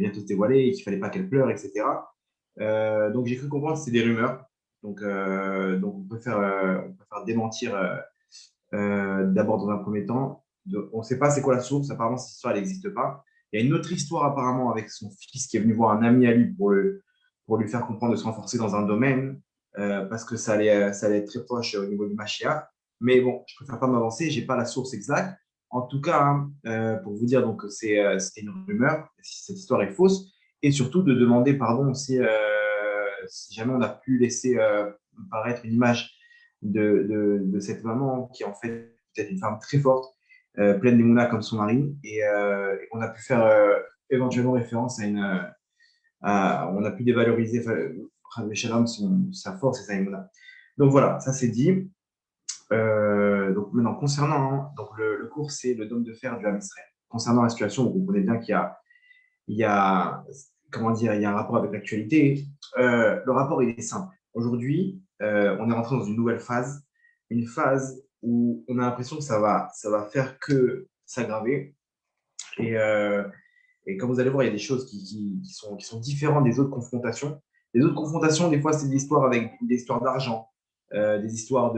bientôt se dévoiler et qu'il ne fallait pas qu'elle pleure, etc. Donc, j'ai cru comprendre que c'était des rumeurs. Donc on préfère démentir d'abord dans un premier temps. On ne sait pas c'est quoi la source. Apparemment, cette histoire, elle n'existe pas. Il y a une autre histoire apparemment avec son fils qui est venu voir un ami à lui pour lui faire comprendre de se renforcer dans un domaine parce que ça allait être très proche au niveau du Mashiach. Mais bon, je préfère pas m'avancer. J'ai pas la source exacte. En tout cas, hein, pour vous dire donc c'était une rumeur. Si cette histoire est fausse et surtout de demander pardon aussi si jamais on a pu laisser paraître une image de cette maman qui est en fait peut-être une femme très forte, pleine d'émouna comme son mari, et on a pu faire éventuellement référence on a pu dévaloriser Shalom, sa force et sa émouna. Donc voilà, ça c'est dit. Donc maintenant, concernant donc le cours, c'est le dôme de fer du Ham Israël. Concernant la situation, vous comprenez bien il y a, comment dire, il y a un rapport avec l'actualité. Le rapport, il est simple. Aujourd'hui, on est rentré dans une nouvelle phase, une phase où on a l'impression que ça va faire que s'aggraver. Et, euh, et comme vous allez voir, il y a des choses qui sont différentes des autres confrontations. Les autres confrontations, des fois, c'est des histoires avec des histoires d'argent, des histoires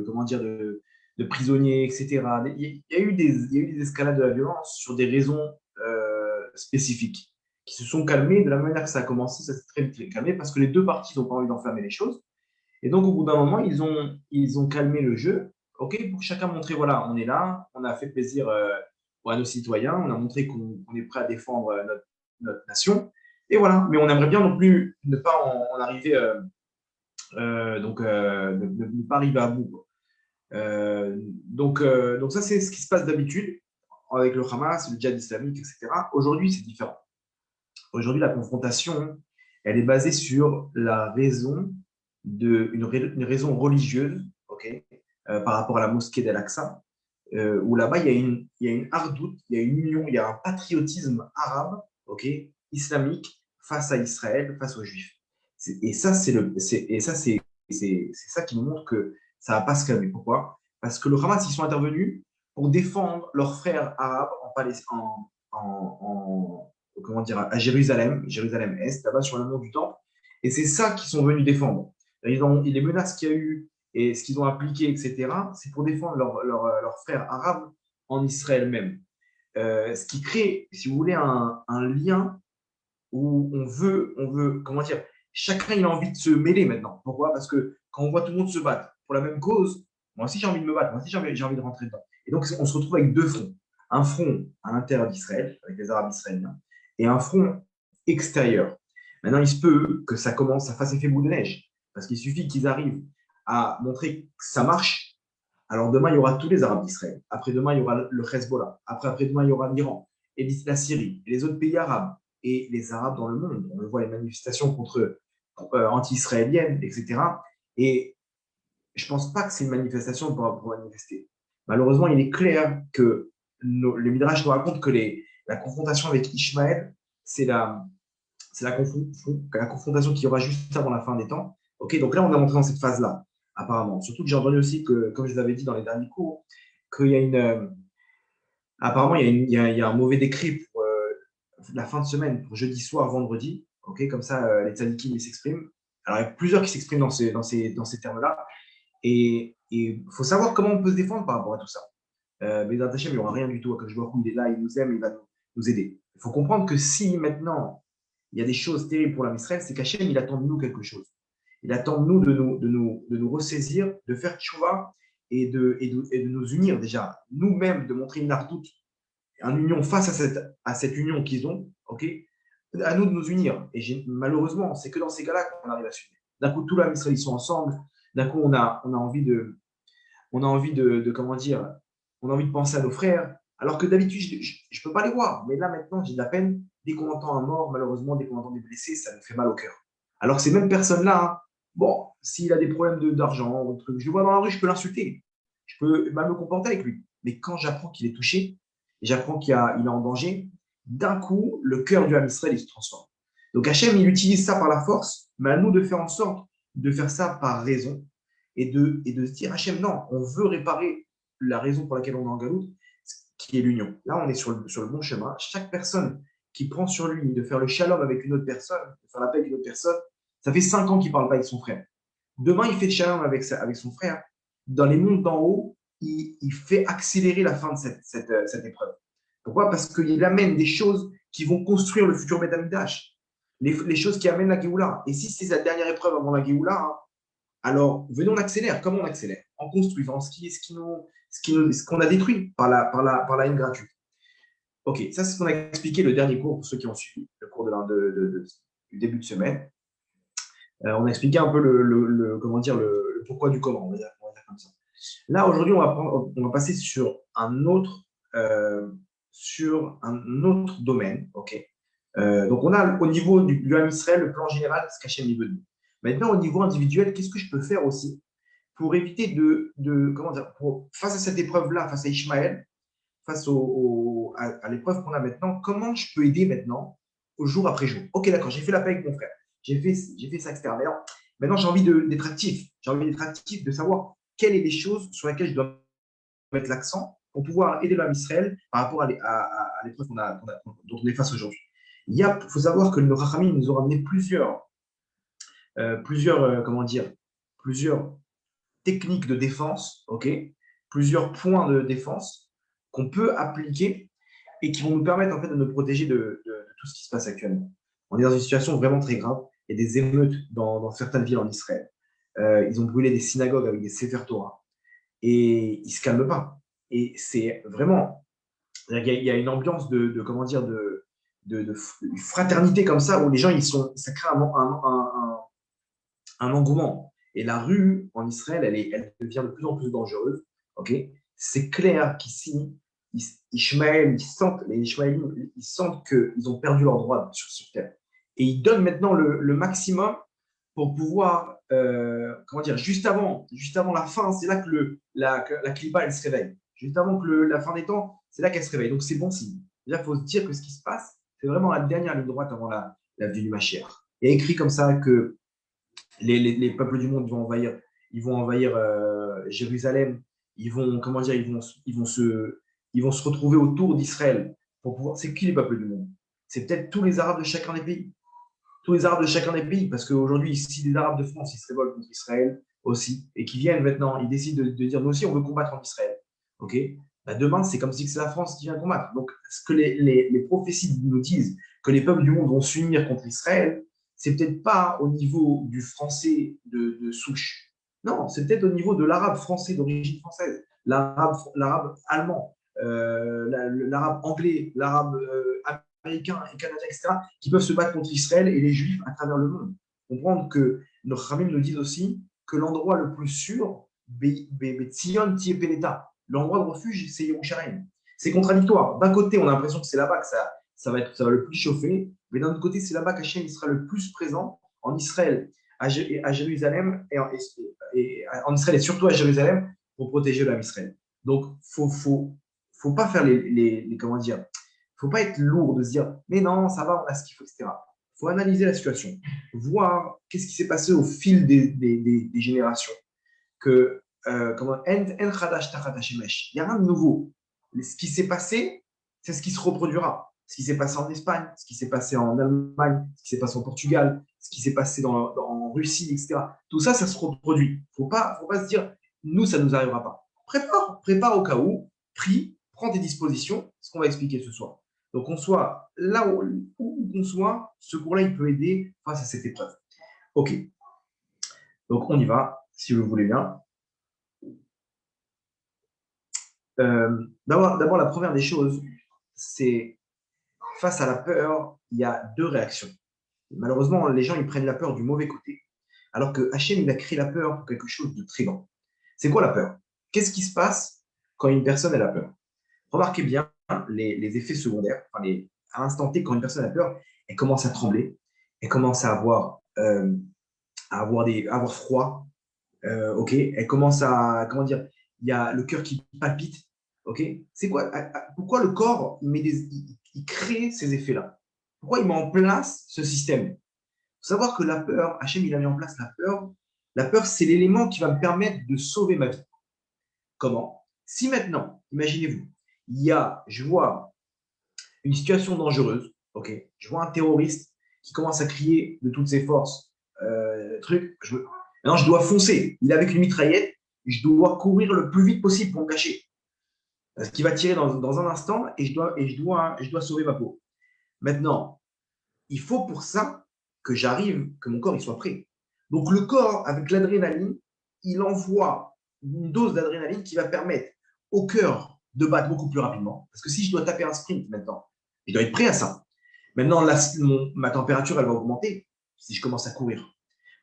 comment dire, de prisonniers, etc. Il y a eu des escalades de la violence sur des raisons spécifiques qui se sont calmées. De la manière que ça a commencé, ça s'est très vite calmé parce que les deux parties n'ont pas envie d'enflammer les choses. Et donc, au bout d'un moment, ils ont calmé le jeu, ok, pour chacun montrer, voilà, on est là, on a fait plaisir à nos citoyens, on a montré qu'on est prêt à défendre notre nation. Et voilà, mais on aimerait bien non plus ne pas en arriver, ne pas arriver à bout, quoi. Donc ça, c'est ce qui se passe d'habitude avec le Hamas, le djihad islamique, etc. Aujourd'hui, c'est différent. Aujourd'hui, la confrontation, elle est basée sur la raison une raison religieuse, ok, par rapport à la mosquée d'Al-Aqsa, où là-bas, il y a une hardoute, il y a une union, il y a un patriotisme arabe, ok, islamique, face à Israël, face aux Juifs. Et ça, c'est ça qui nous montre que ça va pas se calmer. Pourquoi? Parce que le Hamas, ils sont intervenus pour défendre leurs frères arabes en Palestine, comment dire, à Jérusalem, Jérusalem-Est, là-bas sur le mont du Temple. Et c'est ça qu'ils sont venus défendre. Les menaces qu'il y a eu et ce qu'ils ont appliqué, etc., c'est pour défendre leurs frères arabes en Israël même. Ce qui crée, si vous voulez, un lien où on veut, comment dire, chacun il a envie de se mêler maintenant. Pourquoi? Parce que quand on voit tout le monde se battre pour la même cause, moi aussi j'ai envie de me battre, moi aussi j'ai envie de rentrer dedans. Et donc on se retrouve avec deux fronts. Un front à l'intérieur d'Israël, avec les Arabes israéliens, et un front extérieur. Maintenant, il se peut que ça fasse effet boule de neige, parce qu'il suffit qu'ils arrivent à montrer que ça marche. Alors demain, il y aura tous les Arabes d'Israël. Après-demain, il y aura le Hezbollah. Après-demain, il y aura l'Iran et la Syrie et les autres pays arabes et les Arabes dans le monde. On le voit, les manifestations anti-israéliennes, etc. Et je ne pense pas que c'est une manifestation pour manifester. Malheureusement, il est clair que les Midrash nous racontent que la confrontation avec Ishmaël, c'est la confrontation qui y aura juste avant la fin des temps. Ok, donc là, on est rentré dans cette phase-là, apparemment. Surtout que j'ai entendu aussi que, comme je vous avais dit dans les derniers cours, qu'il y a apparemment, il y a un mauvais décret pour la fin de semaine, pour jeudi soir, vendredi. Ok, comme ça, les tzadikim ils s'expriment. Alors, il y a plusieurs qui s'expriment dans ces termes-là. Et il faut savoir comment on peut se défendre par rapport à tout ça. Mais dans Hachem, il n'y aura rien du tout. Quand je vois qu'il est là, il nous aime, il va nous aider. Il faut comprendre que si maintenant il y a des choses terribles pour l'âme Israël, c'est qu'Hachem, il attend de nous quelque chose. Il attend de nous de nous ressaisir, de faire tchouva et de nous unir déjà. Nous-mêmes, de montrer une ardoute, une union face à cette union qu'ils ont, ok, à nous de nous unir. Et malheureusement, c'est que dans ces cas-là qu'on arrive à s'unir. D'un coup, tout l'âme Israël, ils sont ensemble. D'un coup, on a envie comment dire, on a envie de penser à nos frères, alors que d'habitude, je ne peux pas les voir. Mais là, maintenant, j'ai de la peine. Dès qu'on entend un mort, malheureusement, dès qu'on entend des blessés, ça me fait mal au cœur. Alors que ces mêmes personnes-là, hein, bon, s'il a des problèmes d'argent, ou de trucs, je le vois dans la rue, je peux l'insulter. Je peux mal me comporter avec lui. Mais quand j'apprends qu'il est touché, et j'apprends il est en danger, d'un coup, le cœur du Ham Israël, il se transforme. Donc Hachem, il utilise ça par la force, mais à nous de faire en sorte de faire ça par raison et de se dire, Hachem, non, on veut réparer la raison pour laquelle on est en galoute, qui est l'union. Là, on est sur le bon chemin. Chaque personne qui prend sur lui de faire le shalom avec une autre personne, de faire la paix avec une autre personne, ça fait 5 ans qu'il ne parle pas avec son frère. Demain, il fait le shalom avec son frère. Dans les mondes d'en haut, il fait accélérer la fin de cette épreuve. Pourquoi? Parce qu'il amène des choses qui vont construire le futur Beth Amikdash. Les choses qui amènent la Géoula. Et si c'est sa dernière épreuve avant la Géoula, hein, alors venez, on accélère. Comment on accélère? En construisant ce qu'on a détruit par la haine gratuite. Ok, ça c'est ce qu'on a expliqué le dernier cours pour ceux qui ont suivi le cours du début de semaine. On a expliqué un peu comment dire, le pourquoi du comment, on va dire comme ça. Là, aujourd'hui, on va passer sur un autre domaine. Okay. Donc, on a au niveau du Ham Israël, le plan général, ce qu'Hachem veut de nous. Maintenant, au niveau individuel, qu'est-ce que je peux faire aussi pour éviter comment dire, face à cette épreuve-là, face à Ishmaël, face à l'épreuve qu'on a maintenant, comment je peux aider maintenant au jour après jour? Ok, d'accord, j'ai fait la paix avec mon frère, j'ai fait ça, etc. Maintenant, j'ai envie d'être actif. J'ai envie d'être actif, de savoir quelles sont les choses sur lesquelles je dois mettre l'accent pour pouvoir aider l'homme Israël par rapport à l'épreuve dont on est face aujourd'hui. Il faut savoir que nos Rachamim nous ont ramené comment dire, plusieurs techniques de défense, ok, plusieurs points de défense qu'on peut appliquer et qui vont nous permettre en fait de nous protéger de tout ce qui se passe actuellement. On est dans une situation vraiment très grave. Il y a des émeutes dans certaines villes en Israël. Ils ont brûlé des synagogues avec des Sefer Torah et ils ne se calment pas. Et c'est vraiment, il y a une ambiance comment dire, de fraternité comme ça où les gens, ça crée un engouement. Et la rue en Israël, elle devient de plus en plus dangereuse. Okay, c'est clair qu'ici, les Ishmaélites, ils sentent qu'ils ont perdu leur droit sur terre. Et ils donnent maintenant le maximum pour pouvoir, comment dire, juste avant la fin, c'est là que la clipa, elle se réveille. Juste avant que la fin des temps, c'est là qu'elle se réveille. Donc c'est bon signe. Il faut se dire que ce qui se passe, c'est vraiment la dernière ligne droite avant la venue du Mashiach. Il y a écrit comme ça que les peuples du monde ils vont envahir Jérusalem. Ils vont, comment dire, ils vont se retrouver autour d'Israël pour pouvoir. C'est qui les peuples du monde? C'est peut-être tous les Arabes de chacun des pays. Tous les Arabes de chacun des pays, parce qu'aujourd'hui, si les Arabes de France ils se révoltent contre Israël aussi, et qui viennent maintenant, ils décident de dire nous aussi on veut combattre en Israël. Ok, bah demain c'est comme si c'est la France qui vient combattre. Donc ce que les prophéties nous disent que les peuples du monde vont s'unir contre Israël, c'est peut-être pas au niveau du français de souche. Non, c'est peut-être au niveau de l'arabe français d'origine française, l'arabe allemand, l'arabe anglais, l'arabe américains et canadiens, etc., qui peuvent se battre contre Israël et les Juifs à travers le monde. Comprendre que nos Khamim nous disent aussi que l'endroit le plus sûr, Tzion Tiepeleta, l'endroit de refuge, c'est Yerushalayim. C'est contradictoire. D'un côté, on a l'impression que c'est là-bas que ça va le plus chauffer, mais d'un autre côté, c'est là-bas qu'Hachem sera le plus présent en Israël, à Jérusalem, en Israël et surtout à Jérusalem pour protéger l'âme Israël. Donc, faut pas faire comment dire, faut pas être lourd de se dire mais non, ça va, on a ce qu'il faut, etc. Il faut analyser la situation, voir qu'est-ce qui s'est passé au fil des générations. Que, il n'y a rien de nouveau. Ce qui s'est passé, c'est ce qui se reproduira. Ce qui s'est passé en Espagne, ce qui s'est passé en Allemagne, ce qui s'est passé en Portugal, ce qui s'est passé en Russie, etc. Tout ça, ça se reproduit. Il ne faut pas se dire, nous, ça ne nous arrivera pas. Prépare au cas où, prie, prends tes dispositions, ce qu'on va expliquer ce soir. Donc, on soit là où on soit, ce cours-là, il peut aider face à cette épreuve. OK. Donc, on y va, si vous le voulez bien. D'abord, la première des choses, c'est face à la peur, il y a deux réactions. Malheureusement, les gens, ils prennent la peur du mauvais côté, alors que Hachem, il a créé la peur pour quelque chose de très grand. C'est quoi la peur? Qu'est-ce qui se passe quand une personne a peur? Remarquez bien les effets secondaires. À l'instant T, quand une personne a peur, elle commence à trembler, elle commence à avoir froid, ok, elle commence à, comment dire, il y a le cœur qui palpite, ok. C'est quoi? Pourquoi le corps il crée ces effets-là? Pourquoi il met en place ce système? Il faut savoir que la peur, Hachem, il a mis en place la peur. La peur, c'est l'élément qui va me permettre de sauver ma vie. Comment? Si maintenant, imaginez-vous, je vois une situation dangereuse, ok, je vois un terroriste qui commence à crier de toutes ses forces, maintenant je dois foncer. Il est avec une mitraillette, je dois courir le plus vite possible pour me cacher. Parce qu'il va tirer dans un instant et je dois sauver ma peau. Maintenant, il faut pour ça que j'arrive, que mon corps il soit prêt. Donc le corps, avec l'adrénaline, il envoie une dose d'adrénaline qui va permettre au cœur de battre beaucoup plus rapidement. Parce que si je dois taper un sprint maintenant, je dois être prêt à ça. Maintenant, ma température, elle va augmenter si je commence à courir.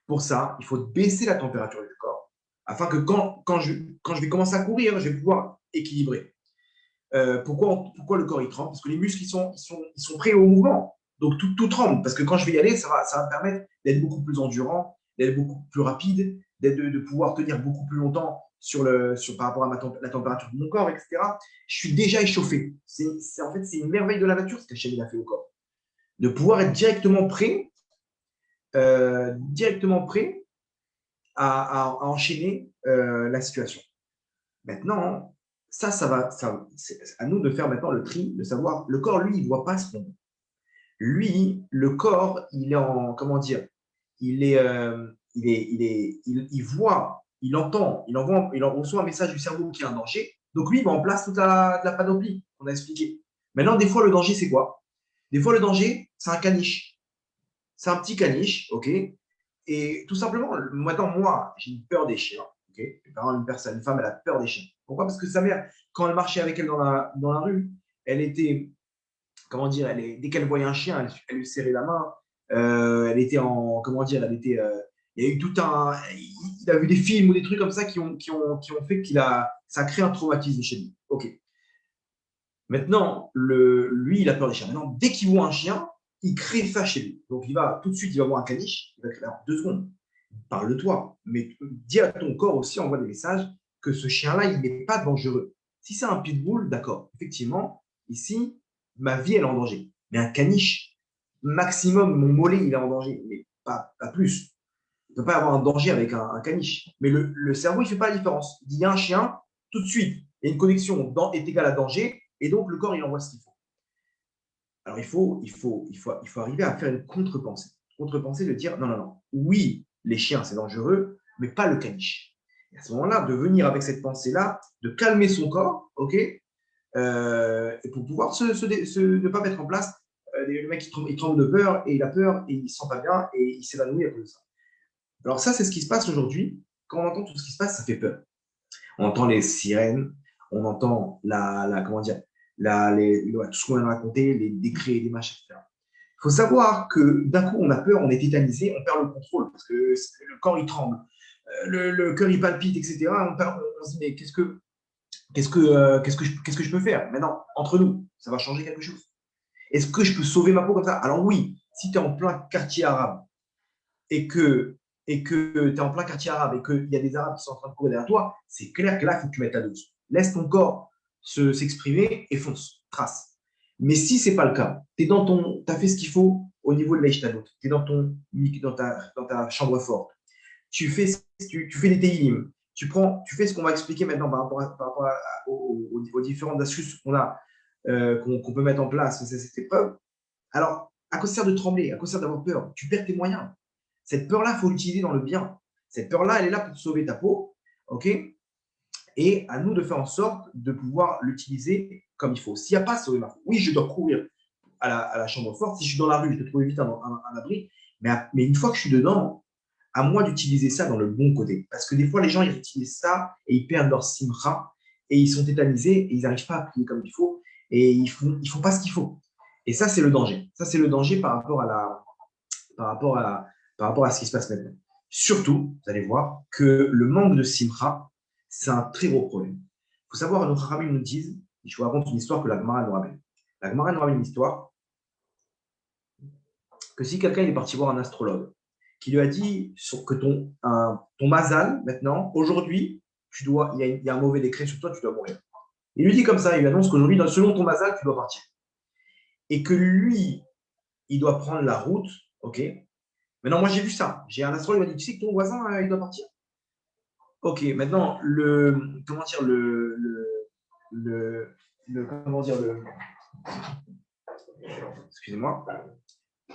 Pour ça, il faut baisser la température du corps afin que quand je vais commencer à courir, je vais pouvoir équilibrer. Pourquoi le corps il tremble? Parce que les muscles ils sont prêts au mouvement. Donc tout tremble. Parce que quand je vais y aller, ça va me permettre d'être beaucoup plus endurant, d'être beaucoup plus rapide, de pouvoir tenir beaucoup plus longtemps par rapport à la température de mon corps, etc. Je suis déjà échauffé. En fait, c'est une merveille de la nature ce qu'Hachem a fait au corps. De pouvoir être directement prêt à enchaîner la situation. Maintenant, c'est à nous de faire maintenant le tri, de savoir, le corps, lui, il ne voit pas ce qu'on veut. Lui, le corps, il est en, comment dire, il voit, il entend, il reçoit un message du cerveau qui est un danger. Donc lui, il met en place toute la panoplie qu'on a expliqué. Maintenant, des fois, le danger, c'est quoi? Des fois, le danger, c'est un caniche. C'est un petit caniche, ok? Et tout simplement, maintenant, moi, j'ai une peur des chiens. Okay, une femme, elle a peur des chiens. Pourquoi? Parce que sa mère, quand elle marchait avec elle dans la rue, elle était, comment dire, dès qu'elle voyait un chien, elle lui serrait la main. Elle était en, comment dire, il y a eu tout un, il a vu des films ou des trucs comme ça qui ont fait ça a créé un traumatisme chez lui. Ok. Maintenant, lui, il a peur des chiens. Maintenant, dès qu'il voit un chien, il crée ça chez lui. Donc, tout de suite, il va voir un caniche, il va créer en 2 secondes. Parle-toi, mais dis à ton corps aussi, envoie des messages que ce chien-là, il n'est pas dangereux. Si c'est un pitbull, d'accord, effectivement, ici, ma vie, elle est en danger. Mais un caniche, maximum, mon mollet, il est en danger, mais pas plus. Il ne peut pas avoir un danger avec un caniche. Mais le cerveau, il ne fait pas la différence. Il dit, il y a un chien, tout de suite, il y a une connexion est égale à danger, et donc le corps, il envoie ce qu'il faut. Alors, il faut arriver à faire une contre-pensée. Contre-pensée de dire, non, non, non, oui, les chiens, c'est dangereux, mais pas le caniche. Et à ce moment-là, de venir avec cette pensée-là, de calmer son corps, ok, et pour pouvoir ne pas mettre en place, le mec, il tremble de peur, et il a peur, et il ne se sent pas bien, et il s'évanouit à cause de ça. Alors ça, c'est ce qui se passe aujourd'hui. Quand on entend tout ce qui se passe, ça fait peur. On entend les sirènes, on entend comment dire, tout ce qu'on vient de raconter, les décrets, les machins, etc. Il faut savoir que d'un coup, on a peur, on est tétanisé, on perd le contrôle parce que le corps, il tremble, le cœur, il palpite, etc. On se dit, mais qu'est-ce que je peux faire? Maintenant, entre nous, ça va changer quelque chose. Est-ce que je peux sauver ma peau comme ça? Alors oui, si tu es en plein quartier arabe et que tu es en plein quartier arabe et qu'il y a des Arabes qui sont en train de courir derrière toi, c'est clair que là, il faut que tu mettes la dose. Laisse ton corps s'exprimer et fonce, trace. Mais si ce n'est pas le cas, tu as fait ce qu'il faut au niveau de l'Aïchtanout, tu es dans ta chambre forte, tu fais des télim, tu fais ce qu'on va expliquer maintenant par rapport aux différentes astuces qu'on a, qu'on peut mettre en place, c'est cette épreuve. Alors, à quoi ça sert de trembler? À quoi ça sert d'avoir peur? Tu perds tes moyens. Cette peur-là, il faut l'utiliser dans le bien. Cette peur-là, elle est là pour sauver ta peau, ok? Et à nous de faire en sorte de pouvoir l'utiliser comme il faut. S'il n'y a pas sauver ma peau, oui, je dois courir à la chambre forte. Si je suis dans la rue, je dois trouver vite un abri. Mais une fois que je suis dedans, à moi d'utiliser ça dans le bon côté. Parce que des fois, les gens, ils utilisent ça et ils perdent leur simra et ils sont tétanisés et ils n'arrivent pas à prier comme il faut et ils font pas ce qu'il faut. Et ça, c'est le danger. Ça, c'est le danger par rapport à, par rapport à ce qui se passe maintenant. Surtout, vous allez voir que le manque de simra, c'est un très gros problème. Il faut savoir, nos Kharamim nous disent, je vous raconte une histoire que la Gemara nous ramène. La Gemara nous ramène une histoire que si quelqu'un est parti voir un astrologue, qui lui a dit que ton mazal, maintenant, aujourd'hui, il y a un mauvais décret sur toi, tu dois mourir. Il lui dit comme ça, il annonce qu'aujourd'hui, selon ton mazal, tu dois partir. Et que lui, il doit prendre la route, ok. Maintenant, moi, j'ai vu ça. J'ai un astrologue qui m'a dit, tu sais que ton voisin, il doit partir. Ok, maintenant, comment dire, comment dire, excusez-moi,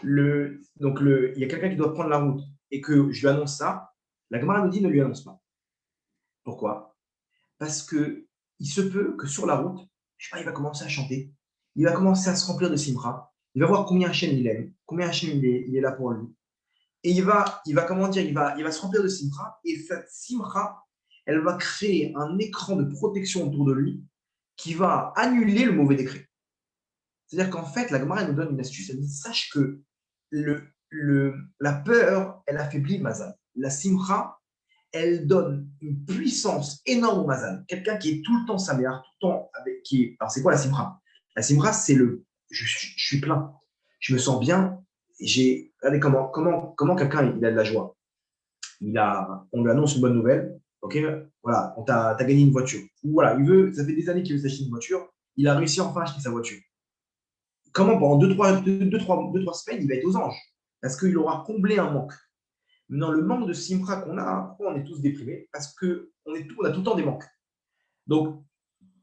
il y a quelqu'un qui doit prendre la route et que je lui annonce ça, la Gemara nous dit ne lui annonce pas. Pourquoi? Parce que il se peut que sur la route, je sais pas, il va commencer à chanter, il va commencer à se remplir de simra, il va voir combien Hachem il aime, combien Hachem il est là pour lui. Et comment dire, il va se remplir de simra, et cette simra, elle va créer un écran de protection autour de lui qui va annuler le mauvais décret. C'est-à-dire qu'en fait, la Gemara nous donne une astuce, elle dit, sache que la peur, elle affaiblit le mazal. La simra, elle donne une puissance énorme au mazal. Quelqu'un qui est tout le temps saméar, tout le temps avec alors c'est quoi la simra? La simra, c'est je suis plein, je me sens bien. Regardez comment quelqu'un il a de la joie. On lui annonce une bonne nouvelle. Ok, voilà, t'as gagné une voiture. Ou voilà, ça fait des années qu'il veut s'acheter une voiture. Il a réussi enfin à acheter sa voiture. Comment pendant 2-3 semaines, il va être aux anges? Parce qu'il aura comblé un manque. Maintenant, le manque de simra qu'on a, pourquoi on est tous déprimés? Parce qu'on a tout le temps des manques. Donc,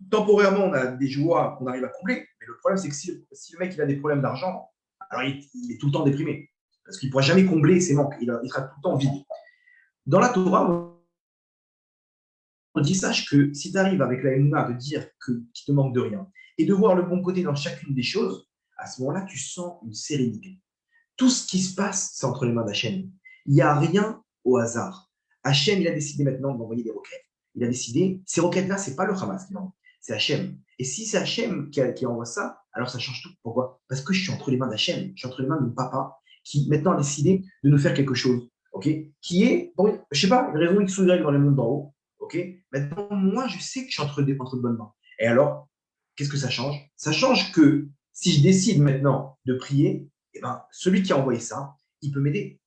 temporairement, on a des joies qu'on arrive à combler. Mais le problème, c'est que si le mec il a des problèmes d'argent, alors il est tout le temps déprimé. Parce qu'il ne pourra jamais combler ses manques. Il sera tout le temps vide. Dans la Torah, on dit sache que si tu arrives avec la Emouna de dire qu'il te manque de rien et de voir le bon côté dans chacune des choses, à ce moment-là, tu sens une sérénité. Tout ce qui se passe, c'est entre les mains d'Hachem. Il n'y a rien au hasard. Hachem, il a décidé maintenant d'envoyer des roquettes. Il a décidé, ces roquettes-là, ce n'est pas le Hamas qui envoie, c'est Hachem. Et si c'est Hachem qui envoie ça, alors ça change tout. Pourquoi? Parce que je suis entre les mains d'Hachem. Je suis entre les mains de mon papa qui maintenant a décidé de nous faire quelque chose. Ok, qui est, bon, je sais pas, une raison X ou Y dans le monde d'en haut. Ok, maintenant, moi, je sais que je suis entre de bonnes mains. Et alors, qu'est-ce que ça change? Ça change que si je décide maintenant de prier, eh ben, celui qui a envoyé ça, il peut m'aider.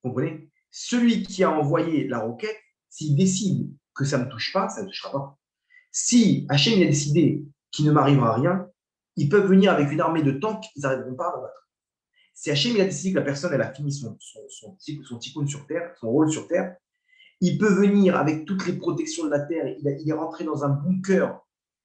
Vous comprenez? Celui qui a envoyé la requête, s'il décide que ça ne me touche pas, ça ne touchera pas. Si Hachem il a décidé qu'il ne m'arrivera rien, ils peuvent venir avec une armée de tanks, ils n'arriveront pas à me battre. Si Hachem il a décidé que la personne elle a fini son tikkun sur terre, son rôle sur terre, il peut venir avec toutes les protections de la terre, il est rentré dans un bunker,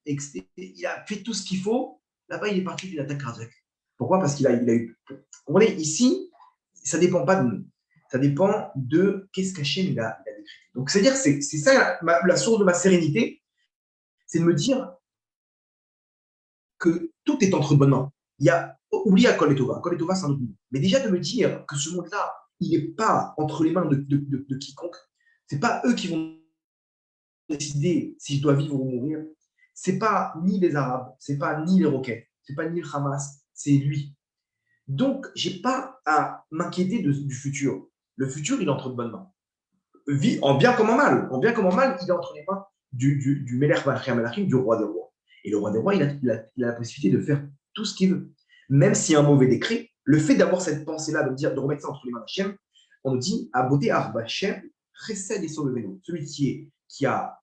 il a fait tout ce qu'il faut, là-bas il est parti d'une attaque cardiaque. Pourquoi? Parce qu'il a eu. Vous comprenez? Ici, ça ne dépend pas de nous. Ça dépend de qu'est-ce qu'Hachem il a décrété. Donc, c'est-à-dire, c'est ça la source de ma sérénité, c'est de me dire que tout est entre de bonnes mains. Oublie à Kol et Tova. Kol et Tova, c'est un autre monde. Mais déjà de me dire que ce monde-là, il n'est pas entre les mains de quiconque. Ce n'est pas eux qui vont décider si je dois vivre ou mourir. Ce n'est pas ni les Arabes, ce n'est pas ni les roquettes, ce n'est pas ni le Hamas, c'est lui. Donc, je n'ai pas à m'inquiéter du futur. Le futur, il est entre de bonnes mains. En bien comme en mal. En bien comme en mal, il est entre les mains du Melech Malchim Melachim, du roi des rois. Et le roi des rois, il a la possibilité de faire tout ce qu'il veut. Même s'il y a un mauvais décret, le fait d'avoir cette pensée-là, de remettre ça entre les mains d'Hachem, on nous dit Aboté Arba Hachem, Chesed et Sauvez-nous. Celui qui a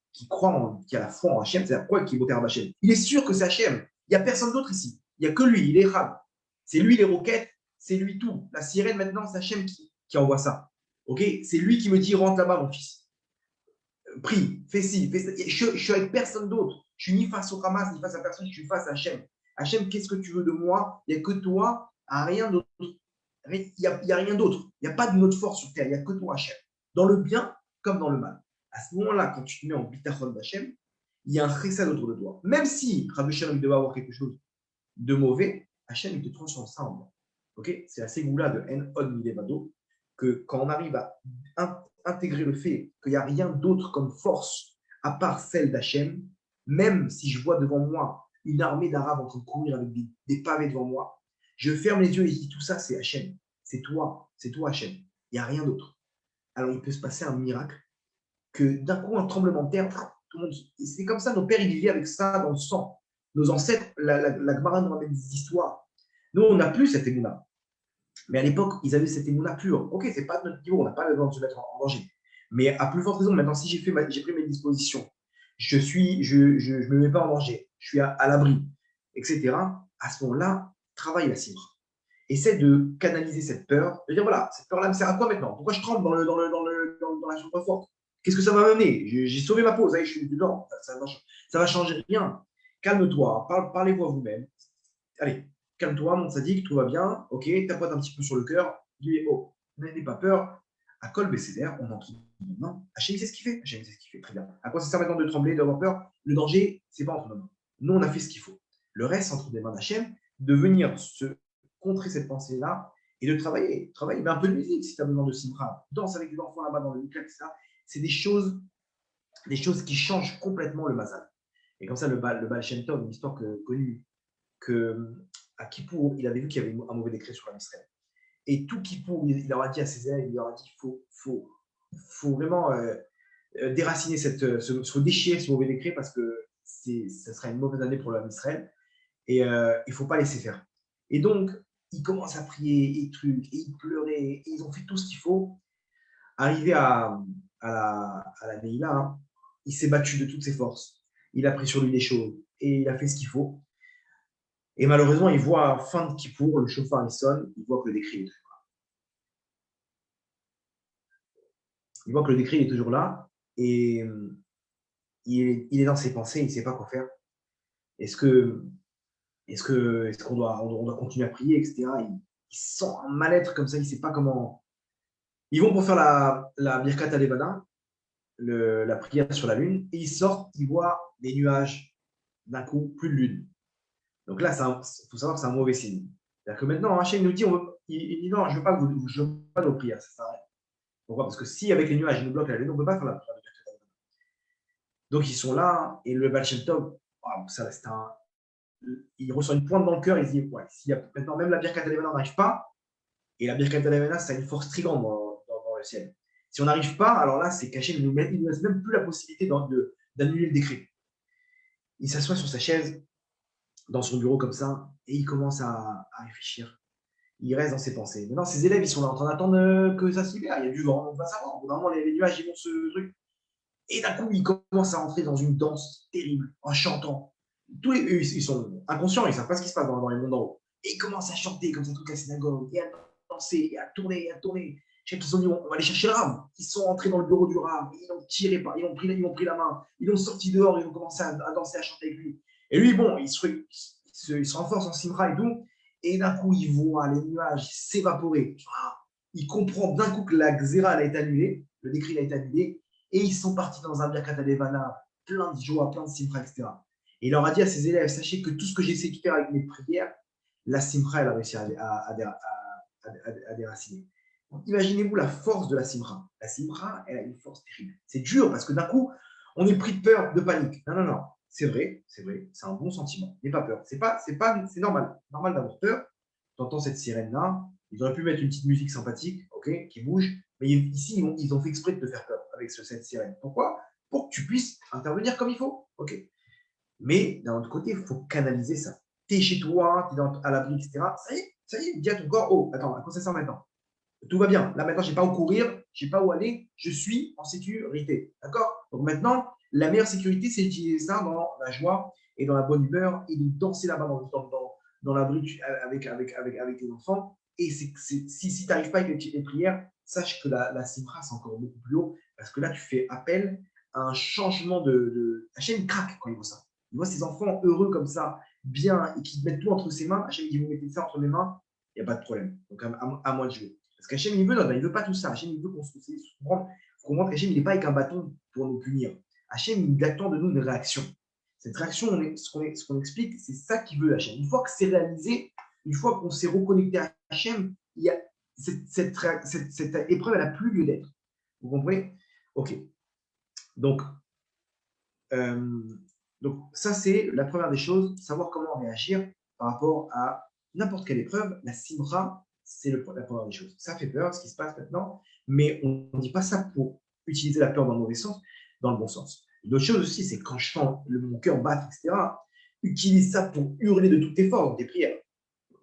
la foi en Hachem, c'est-à-dire quoi qui est Aboté Arba Hachem? Il est sûr que c'est Hachem. Il n'y a personne d'autre ici. Il n'y a que lui, il est Rab. C'est lui les roquettes, c'est lui tout. La sirène maintenant, c'est Hachem qui envoie ça. Ok, c'est lui qui me dit rentre là-bas, mon fils. Prie, fais ci, fais ça. Je suis avec personne d'autre. Je suis ni face au Hamas, ni face à personne, je suis face à Hachem. Hachem, qu'est-ce que tu veux de moi? Il n'y a que toi, rien d'autre. Il n'y a rien d'autre. Il n'y a pas de notre force sur terre. Il n'y a que toi, Hachem. Dans le bien comme dans le mal. À ce moment-là, quand tu te mets en bitachon d'Hachem, il y a un chesed autour de toi. Même si Rabbi Shalom devait avoir quelque chose de mauvais, Hachem, il te transforme ça en bon. Okay, c'est la ségoula de En Od Milevado, que quand on arrive à intégrer le fait qu'il n'y a rien d'autre comme force à part celle d'Hachem, même si je vois devant moi une armée d'Arabes en train de courir avec des pavés devant moi, je ferme les yeux et je dis tout ça, c'est Hachem. C'est toi Hachem. Il n'y a rien d'autre. Alors il peut se passer un miracle que d'un coup, un tremblement de terre, tout le monde. C'est comme ça, nos pères, ils vivaient avec ça dans le sang. Nos ancêtres, la Gemara nous ramène des histoires. Nous, on n'a plus cette émouna. Mais à l'époque, ils avaient cette émouna pure. Ok, c'est pas de notre niveau, on n'a pas le droit de se mettre en danger. Mais à plus forte raison, maintenant, si j'ai pris mes dispositions, je me mets pas en danger, je suis à l'abri, etc. À ce moment-là, travaille la cire. Essaie de canaliser cette peur, de dire voilà, cette peur-là me sert à quoi maintenant? Pourquoi je tremble dans la chambre forte? Qu'est-ce que ça va m'amener? J'ai sauvé ma peau, ça y est, je suis dedans. Ça va changer rien. Calme-toi, parlez-vous à vous-même. Allez, calme-toi, mon sadique, tout va bien, ok, tapote un petit peu sur le cœur, dis, oh, n'ayez pas peur, à col BCDR, on entre nos mains. Hachem sait ce qu'il fait, Hachem sait ce qu'il fait, très bien. À quoi ça sert maintenant de trembler, d'avoir peur? Le danger, c'est pas entre nos mains. Nous, on a fait ce qu'il faut. Le reste, entre des mains d'Hachem, de venir se contrer cette pensée-là et de travailler. Travailler, mais un peu de musique si tu as besoin de simra. Danse avec les enfants là-bas dans le week-end, etc. C'est des choses qui changent complètement le mazal. Et comme ça, le Baal Shem Tov, une histoire connue, qu'à Kippour, il avait vu qu'il y avait un mauvais décret sur la Israël. Et tout Kippour, il leur a dit à ses élèves, il leur a dit faut vraiment déraciner faut déchirer ce mauvais décret parce que ça sera une mauvaise année pour l'homme Israël. Et il ne faut pas laisser faire. Et donc, ils commencent à prier, et trucs, et ils pleuraient, et ils ont fait tout ce qu'il faut. Arrivé à la Neila, hein, il s'est battu de toutes ses forces. Il a pris sur lui des choses, et il a fait ce qu'il faut. Et malheureusement, il voit à fin de Kippour, le chauffard il sonne, il voit que le décret est toujours là. Il voit que le décret est toujours là, et il est dans ses pensées, il ne sait pas quoi faire. Est-ce qu'on doit continuer à prier, etc. Il sent un mal-être comme ça, il ne sait pas comment. Ils vont pour faire la Birkat Alevada, la prière sur la lune, et ils sortent, ils voient des nuages, d'un coup, plus de lune. Donc là, il faut savoir que c'est un mauvais signe. C'est-à-dire que maintenant, Hachem nous dit, il dit non, je ne veux pas de vos prières, ça sert à rien. Pourquoi? Parce que si avec les nuages, ils nous bloquent la lune, on ne peut pas faire la prière. Donc ils sont là, et le Baal Shem Tov, il ressent une pointe dans le cœur, il se dit, ouais, si maintenant même la Birkat Alevada n'arrive pas, et la Birkat Alevada, ça a une force très grande dans le ciel. Si on n'arrive pas, alors là, c'est caché, il ne nous laisse même plus la possibilité d'annuler le décret. Il s'assoit sur sa chaise, dans son bureau comme ça, et il commence à réfléchir. Il reste dans ses pensées. Maintenant, ses élèves, ils sont là en train d'attendre que ça se libère. Il y a du vent, on va savoir. Au bout d'un moment, les nuages, ils vont se truc. Et d'un coup, il commence à rentrer dans une danse terrible, en chantant. Ils sont inconscients, ils ne savent pas ce qui se passe dans les mondes en haut. Et ils commencent à chanter comme ça toute la synagogue, et à danser, et à tourner, et à tourner. Je sais qu'ils ont dit, on va aller chercher le rame. Ils sont entrés dans le bureau du rame, ils l'ont tiré, ils ont pris la main, ils l'ont sorti dehors, ils ont commencé à danser, à chanter avec lui. Et lui, bon, il se renforce en simra et tout. Et d'un coup, il voit les nuages s'évaporer. Il comprend d'un coup que la xéra a été annulée, le décret a été annulé, et ils sont partis dans un Birkat Alevana, plein de joie, plein de simra, etc. Et il leur a dit à ses élèves, sachez que tout ce que j'ai essayé de faire avec mes prières, la simra, elle a réussi à déraciner. Donc, imaginez-vous la force de la simra. La simra, elle a une force terrible. C'est dur parce que d'un coup, on est pris de peur, de panique. Non, non, non. C'est vrai, c'est un bon sentiment. N'aie pas peur. C'est normal. Normal d'avoir peur. Tu entends cette sirène-là. Ils auraient pu mettre une petite musique sympathique, ok, qui bouge. Mais ici, ils ont fait exprès de te faire peur avec cette sirène. Pourquoi? Pour que tu puisses intervenir comme il faut. Ok. Mais d'un autre côté, il faut canaliser ça. Tu es chez toi, tu es à l'abri, etc. Ça y est, dis à ton corps, oh, attends, à quoi ça sert maintenant? Tout va bien. Là, maintenant, je n'ai pas où courir, je n'ai pas où aller, je suis en sécurité. D'accord? Donc maintenant, la meilleure sécurité, c'est d'utiliser ça dans la joie et dans la bonne humeur et de danser là-bas dans l'abri avec les enfants. Et si tu n'arrives pas avec les prières, sache que la simra, c'est encore beaucoup plus haut parce que là, tu fais appel à un changement Hachem craque quand il voit ça. Il voit ses enfants heureux comme ça, bien, et qui mettent tout entre ses mains. Hachem dit, vous mettez ça entre mes mains, il n'y a pas de problème. Donc, à moi de jouer. Parce qu'Hachem, il ne veut pas tout ça. Hachem, il veut qu'on se comprenne. Il faut comprendre qu'Hachem, il n'est pas avec un bâton pour nous punir. Hachem, il attend de nous une réaction. Cette réaction, ce qu'on explique, c'est ça qu'il veut, Hachem. Une fois que c'est réalisé, une fois qu'on s'est reconnecté à Hachem, il y a cette épreuve, elle n'a plus lieu d'être. Vous comprenez? Ok. Donc, ça, c'est la première des choses, savoir comment réagir par rapport à n'importe quelle épreuve. La simra, c'est la première des choses. Ça fait peur, ce qui se passe maintenant, mais on ne dit pas ça pour utiliser la peur dans le mauvais sens, dans le bon sens. Une autre chose aussi, c'est quand je sens mon cœur battre, etc., utilise ça pour hurler de toutes tes forces dans tes prières.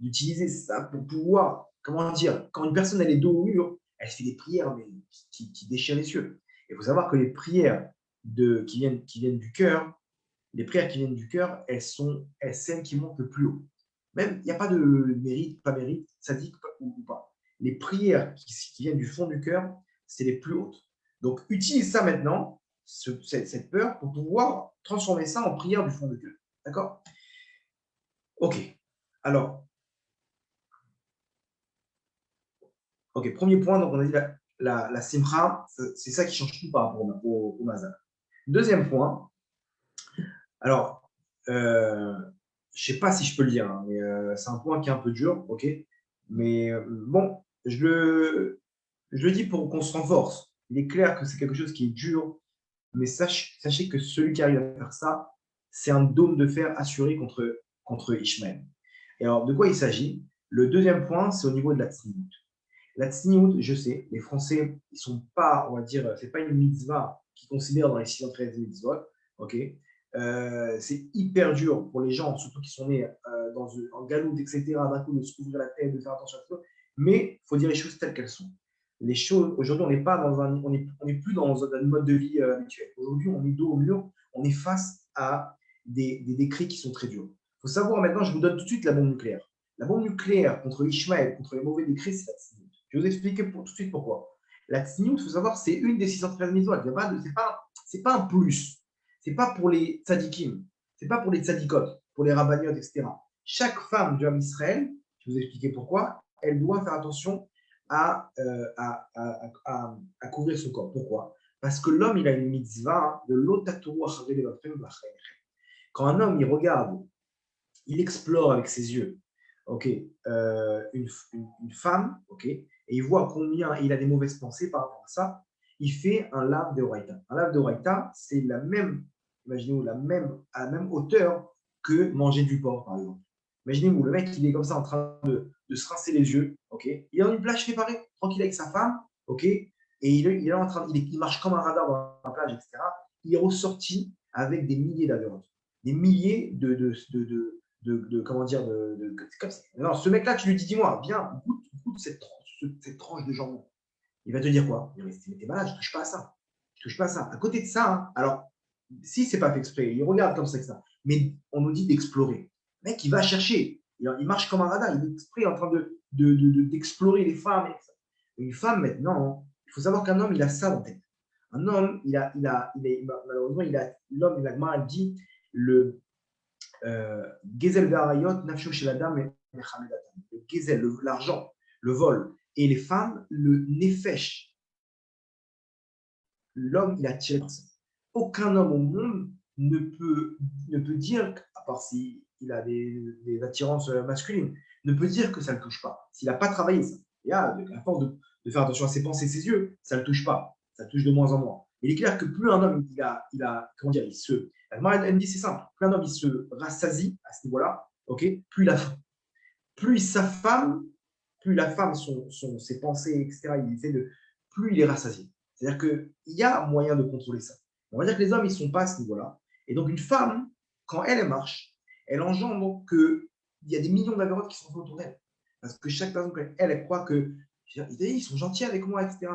D'utiliser ça pour pouvoir, comment dire, quand une personne elle est dos au mur, elle fait des prières mais qui déchirent les cieux. Il faut savoir que les prières qui viennent du cœur, les prières qui viennent du cœur, elles sont celles qui montent le plus haut. Même, il n'y a pas de mérite, pas mérite, sadique ou pas. Les prières qui viennent du fond du cœur, c'est les plus hautes. Donc, utilise ça maintenant, cette peur, pour pouvoir transformer ça en prière du fond du cœur. D'accord? Ok. Alors, Ok, premier point, donc on a dit la simcha, c'est ça qui change tout par rapport au mazal. Deuxième point, alors, je ne sais pas si je peux le dire, hein, mais c'est un point qui est un peu dur, ok? Mais bon, je le dis pour qu'on se renforce. Il est clair que c'est quelque chose qui est dur, mais sachez que celui qui arrive à faire ça, c'est un dôme de fer assuré contre Ishmaël. Et alors, de quoi il s'agit? Le deuxième point, c'est au niveau de la tsniout. La tsniout, je sais, les Français, ils sont pas, on va dire, c'est pas une mitzvah qu'ils considèrent dans les 613 mitzvot, ok? C'est hyper dur pour les gens, surtout qui sont nés en galoute, etc., d'un coup de se couvrir la tête, de faire attention à tout ça. Mais il faut dire les choses telles qu'elles sont. Les choses, aujourd'hui, on n'est pas dans un, on est plus dans un mode de vie habituel. Aujourd'hui, on est dos au mur, on est face à des décrets qui sont très durs. Il faut savoir maintenant, je vous donne tout de suite la bombe nucléaire. La bombe nucléaire contre Ishmaël, contre les mauvais décrets, c'est la tsniout. Je vais vous expliquer tout de suite pourquoi. La tsniout, il faut savoir, c'est une des 613 mitzvot. C'est pas un plus. C'est pas pour les tzadikim. C'est pas pour les tzadikot, pour les rabbaniot, etc. Chaque femme du Ham Israël, je vais vous expliquer pourquoi, elle doit faire attention à couvrir son corps. Pourquoi? Parce que l'homme, il a une mitzvah de l'otatour. Quand un homme, il regarde, il explore avec ses yeux, ok, une femme, ok, et il voit combien il a des mauvaises pensées par rapport à ça, il fait un lave de Horaïta. Un lave de Horaïta, c'est la même, imaginez-vous, à la même hauteur que manger du porc, par exemple. Imaginez-vous, le mec, il est comme ça en train de se rincer les yeux, ok, il est dans une plage séparée, tranquille avec sa femme, ok, et il est en train, il marche comme un radar dans la plage, etc. Il est ressorti avec des milliers d'avérantes, des milliers comment dire, comme ça. Non, ce mec-là, tu lui dis, dis-moi, viens, goûte cette tranche de jambon. Il va te dire quoi? Il va dire, mais t'es malade, je ne touche pas à ça. Je touche pas à ça. À côté de ça, hein, alors, si c'est pas fait exprès, il regarde comme ça. Mais on nous dit d'explorer. Le mec, il va chercher. Il marche comme un radar. Il est exprès en train d'explorer les femmes. Et une femme, maintenant, il faut savoir qu'un homme, il a ça en tête. Un homme, malheureusement, l'homme, il dit, le, Gezel Varayot, Nafsho chez la dame, le Gezel, l'argent, le vol, et les femmes, le Nefesh. L'homme, il a tiré par ça. Aucun homme au monde ne peut dire, à part s'il a des attirances masculines, ne peut dire que ça ne le touche pas. S'il n'a pas travaillé ça. Et à force de faire attention à ses pensées, ses yeux, ça ne le touche pas. Ça le touche de moins en moins. Il est clair que plus un homme, comment dire, elle me dit c'est simple, plus un homme, il se rassasie à ce niveau-là, ok, plus sa femme, plus la femme, ses pensées, etc., plus il est rassasié. C'est-à-dire qu'il y a moyen de contrôler ça. On va dire que les hommes, ils ne sont pas à ce niveau-là. Et donc, une femme, quand elle marche, elle engendre qu'il y a des millions d'avérotes qui sont autour d'elle. Parce que chaque personne, elle croit que ils sont gentils avec moi, etc.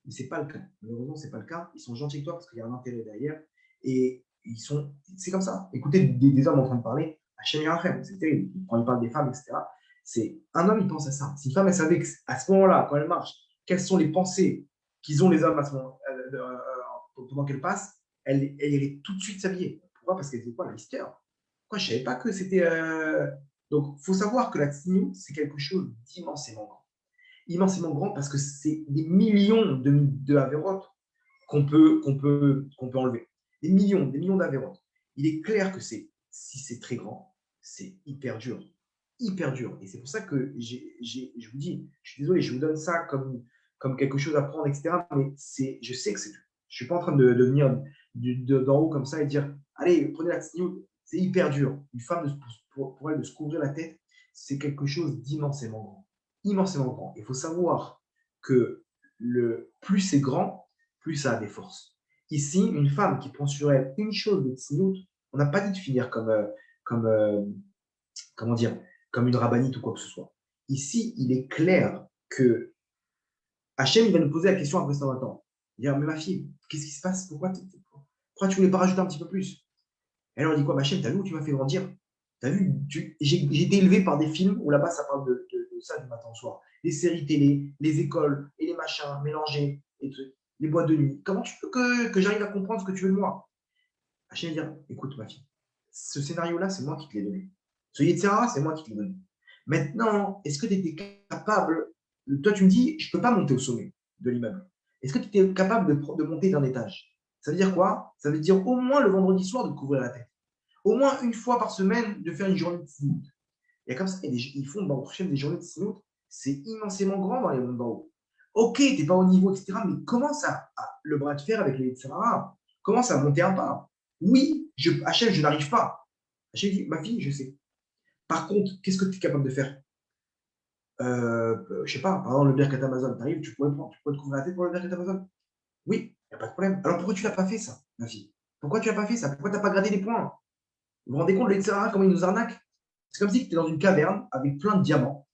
Mais ce n'est pas le cas. Malheureusement, ce n'est pas le cas. Ils sont gentils avec toi parce qu'il y a un intérêt derrière. Et c'est comme ça. Écoutez des hommes en train de parler, Hachem Yarachem, c'est terrible. Quand ils parlent des femmes, etc. C'est un homme, il pense à ça. Si une femme, elle savait qu'à ce moment-là, quand elle marche, quelles sont les pensées qu'ils ont les hommes à ce moment, pendant qu'elle passe, elle irait tout de suite s'habiller. Pourquoi? Parce qu'elle disait quoi, la histoire. Quoi, je ne savais pas que c'était. Donc, il faut savoir que la tsniout, c'est quelque chose d'immensément grand. Immensément grand parce que c'est des millions de avérotes qu'on peut enlever. Des millions d'avérotes. Il est clair que si c'est très grand, c'est hyper dur. Hyper dur. Et c'est pour ça que je vous dis, je suis désolé, je vous donne ça comme quelque chose à prendre, etc. Mais je sais que c'est dur. Je ne suis pas en train de venir d'en haut comme ça et dire, allez, prenez la tsniout, c'est hyper dur. Une femme, pour elle, de se couvrir la tête, c'est quelque chose d'immensément grand. Immensément grand. Il faut savoir que plus c'est grand, plus ça a des forces. Ici, une femme qui prend sur elle une chose de tsniout, on n'a pas dit de finir comme comment dire, comme une rabbinite ou quoi que ce soit. Ici, il est clair que Hachem, il va nous poser la question après 120 ans. Il va dire, mais ma fille, qu'est-ce qui se passe? Pourquoi tu ne voulais pas rajouter un petit peu plus? Elle leur dit quoi? Hachem, t'as vu où tu m'as fait grandir? T'as vu, j'ai été élevé par des films où là-bas, ça parle de ça du matin au soir. Les séries télé, les écoles et les machins mélangés, les boîtes de nuit. Comment tu veux que j'arrive à comprendre ce que tu veux de moi? Hachem va dire, écoute ma fille, ce scénario-là, c'est moi qui te l'ai donné. Ce Yetzirah, c'est moi qui te l'ai donné. Maintenant, est-ce que tu étais capable toi, tu me dis, je ne peux pas monter au sommet de l'immeuble. Est-ce que tu es capable de monter d'un étage? Ça veut dire quoi? Ça veut dire au moins le vendredi soir de te couvrir la tête. Au moins une fois par semaine de faire une journée de snooze. Il y a comme ça, ils font dans le des journées de snooze. C'est immensément grand dans les mondes d'en haut. Ok, tu n'es pas au niveau, etc. Mais commence à le bras de fer avec les Sarah. Commence à monter un pas. Oui, Hachem, je n'arrive pas. Hachem dit, ma fille, je sais. Par contre, qu'est-ce que tu es capable de faire? Je ne sais pas, par exemple, le Birkat Amazon, tu arrives, tu pourrais te couvrir la tête pour le Birkat Amazon? Oui, il n'y a pas de problème. Alors pourquoi tu ne l'as pas fait, ça, ma fille? Pourquoi tu n'as pas fait ça? Pourquoi tu n'as pas gradé les points? Vous vous rendez compte, le Sarah, comment il nous arnaque? C'est comme si tu étais dans une caverne avec plein de diamants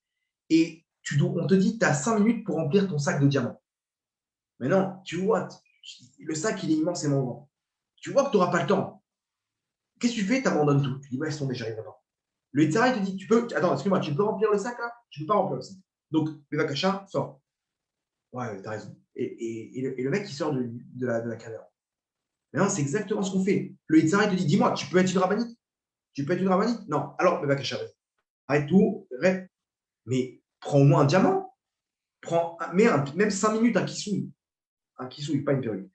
et on te dit tu as 5 minutes pour remplir ton sac de diamants. Mais non, tu vois, le sac, il est immensément grand. Tu vois que tu n'auras pas le temps. Qu'est-ce que tu fais? Tu abandonnes tout. Tu dis, ouais, sont déjà arrivé avant. Le Yitzhara, il te dit, tu peux, attends, excuse-moi, tu peux remplir le sac là? Tu ne peux pas remplir le sac. Donc, Bevakasha, sort. Ouais, t'as raison. Et le mec, il sort de la caverne. Mais non, c'est exactement ce qu'on fait. Le Yitzhara, il te dit, dis-moi, tu peux être une rabbinite? Tu peux être une rabbinite? Non. Alors, Bevakasha, vas-y. Arrête tout, reste. Mais prends au moins un diamant. Même 5 minutes, un kissouille. Un kissouille, pas une perruque.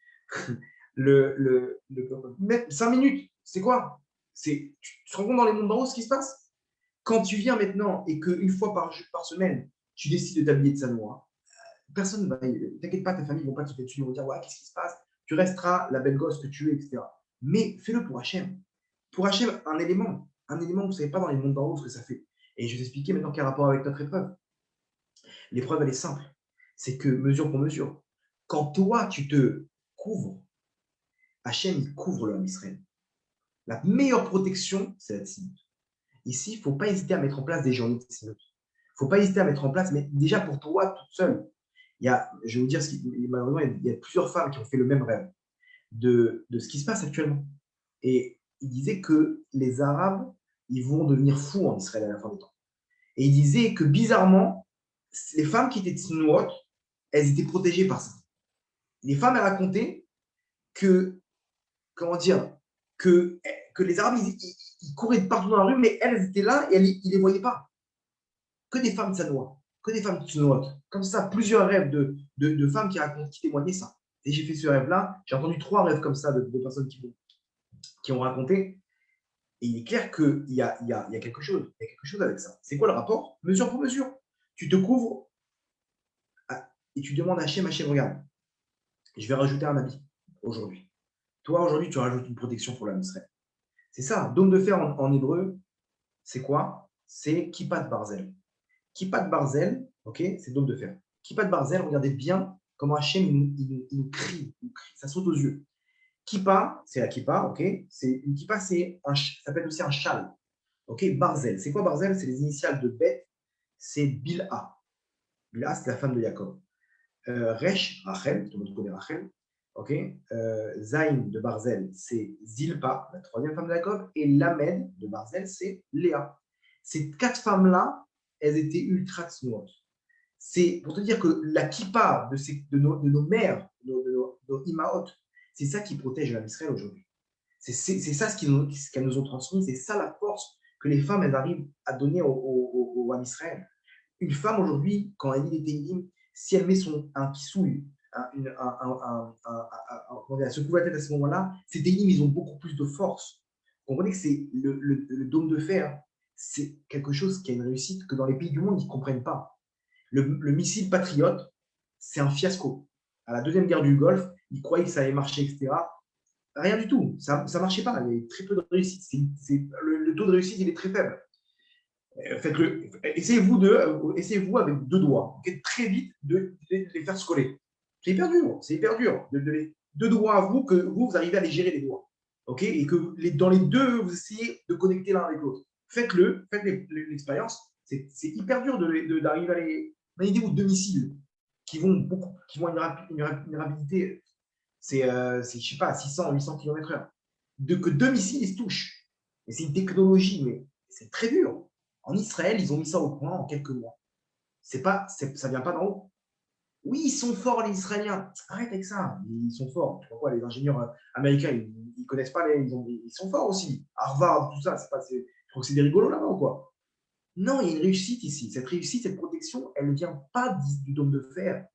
Même 5 minutes, c'est quoi? Tu te rends compte dans les mondes d'en haut ce qui se passe? Quand tu viens maintenant et qu'une fois par semaine, tu décides de t'habiller de sa noix, personne ne va. T'inquiète pas, ta famille ne vont pas te sauter dessus, ils vont dire, ouais, qu'est-ce qui se passe? Tu resteras la belle gosse que tu es, etc. Mais fais-le pour Hachem. Pour Hachem, un élément, vous ne savez pas dans les mondes d'en haut ce que ça fait. Et je vais t'expliquer maintenant quel rapport avec notre épreuve. L'épreuve, elle est simple. C'est que mesure pour mesure. Quand toi, tu te couvres, Hachem, il couvre le Israël. La meilleure protection, c'est la tzniut. Ici, il ne faut pas hésiter à mettre en place des journées de tzniut. Il ne faut pas hésiter à mettre en place, mais déjà pour toi, toute seule, je vais vous dire, malheureusement, il y a plusieurs femmes qui ont fait le même rêve de ce qui se passe actuellement. Et il disait que les Arabes, ils vont devenir fous en Israël à la fin des temps. Et il disait que bizarrement, les femmes qui étaient tzniut, elles étaient protégées par ça. Les femmes, elles racontaient que, comment dire, que les Arabes, ils couraient de partout dans la rue, mais elles étaient là et ils ne les voyaient pas. Que des femmes tsanois, que des femmes tsanoites. Comme ça, plusieurs rêves de femmes qui témoignaient ça. Et j'ai fait ce rêve-là. J'ai entendu 3 rêves comme ça de personnes qui ont raconté. Et il est clair qu'il y a quelque chose. Il y a quelque chose avec ça. C'est quoi le rapport? Mesure pour mesure. Tu te couvres et tu demandes à Hachem, regarde, je vais rajouter un habit aujourd'hui. Toi, aujourd'hui, tu rajoutes une protection pour l'âme Israël. C'est ça. Dôme de fer en hébreu, c'est quoi? C'est Kippat Barzel. Kippat Barzel, ok, c'est dôme de fer. Kippat Barzel, regardez bien comment Hachem il nous crie, ça saute aux yeux. Kippa, c'est la kippa, ok. Une kippa, ça s'appelle aussi un châle. Ok, Barzel. C'est quoi Barzel? C'est les initiales de Beth, c'est Bilha. Bilha, c'est la femme de Jacob. Resh, Rachel, tout le monde connaît Rachel. Ok. Zain de Barzel, c'est Zilpa, la troisième femme de Jacob. Et Lamed de Barzel, c'est Léa. Ces 4 femmes-là, elles étaient ultra tsnuot. C'est pour te dire que la kippa de nos mères, de nos imaot, c'est ça qui protège l'Israël aujourd'hui. C'est ça ce qu'elles nous ont transmis, c'est ça la force que les femmes elles arrivent à donner au Israël. Une femme aujourd'hui, quand elle lit les Tehillim, si elle met un kissouille, elle se couvre la tête à ce moment-là, ces Tehillim, ils ont beaucoup plus de force. Vous comprenez que c'est le dôme de fer, c'est quelque chose qui a une réussite que dans les pays du monde, ils ne comprennent pas. Le missile Patriote, c'est un fiasco. À la deuxième guerre du Golfe, ils croyaient que ça allait marcher, etc. Rien du tout. Ça ne marchait pas. Il y avait très peu de réussite. Le taux de réussite, il est très faible. Essayez-vous avec 2 doigts, okay, très vite, de les faire se coller. C'est hyper dur. C'est hyper dur. 2 doigts à vous, que vous arrivez à les gérer les doigts. Okay, et que dans les deux, vous essayez de connecter l'un avec l'autre. Faites-le, faites l'expérience. C'est hyper dur d'arriver à les. Imaginez-vous 2 missiles qui vont avoir une rapidité, je ne sais pas, 600, 800 km/h. Que 2 missiles, ils se touchent. Et c'est une technologie, mais c'est très dur. En Israël, ils ont mis ça au point en quelques mois. Ça ne vient pas d'en haut. Oui, ils sont forts, les Israéliens. Arrête avec ça. Ils sont forts. Tu vois quoi, les ingénieurs américains, ils ne connaissent pas ils sont forts aussi. Harvard, tout ça, je crois que c'est des rigolos là-bas ou quoi. Non, il y a une réussite ici. Cette réussite, cette protection, elle ne vient pas du dôme de fer.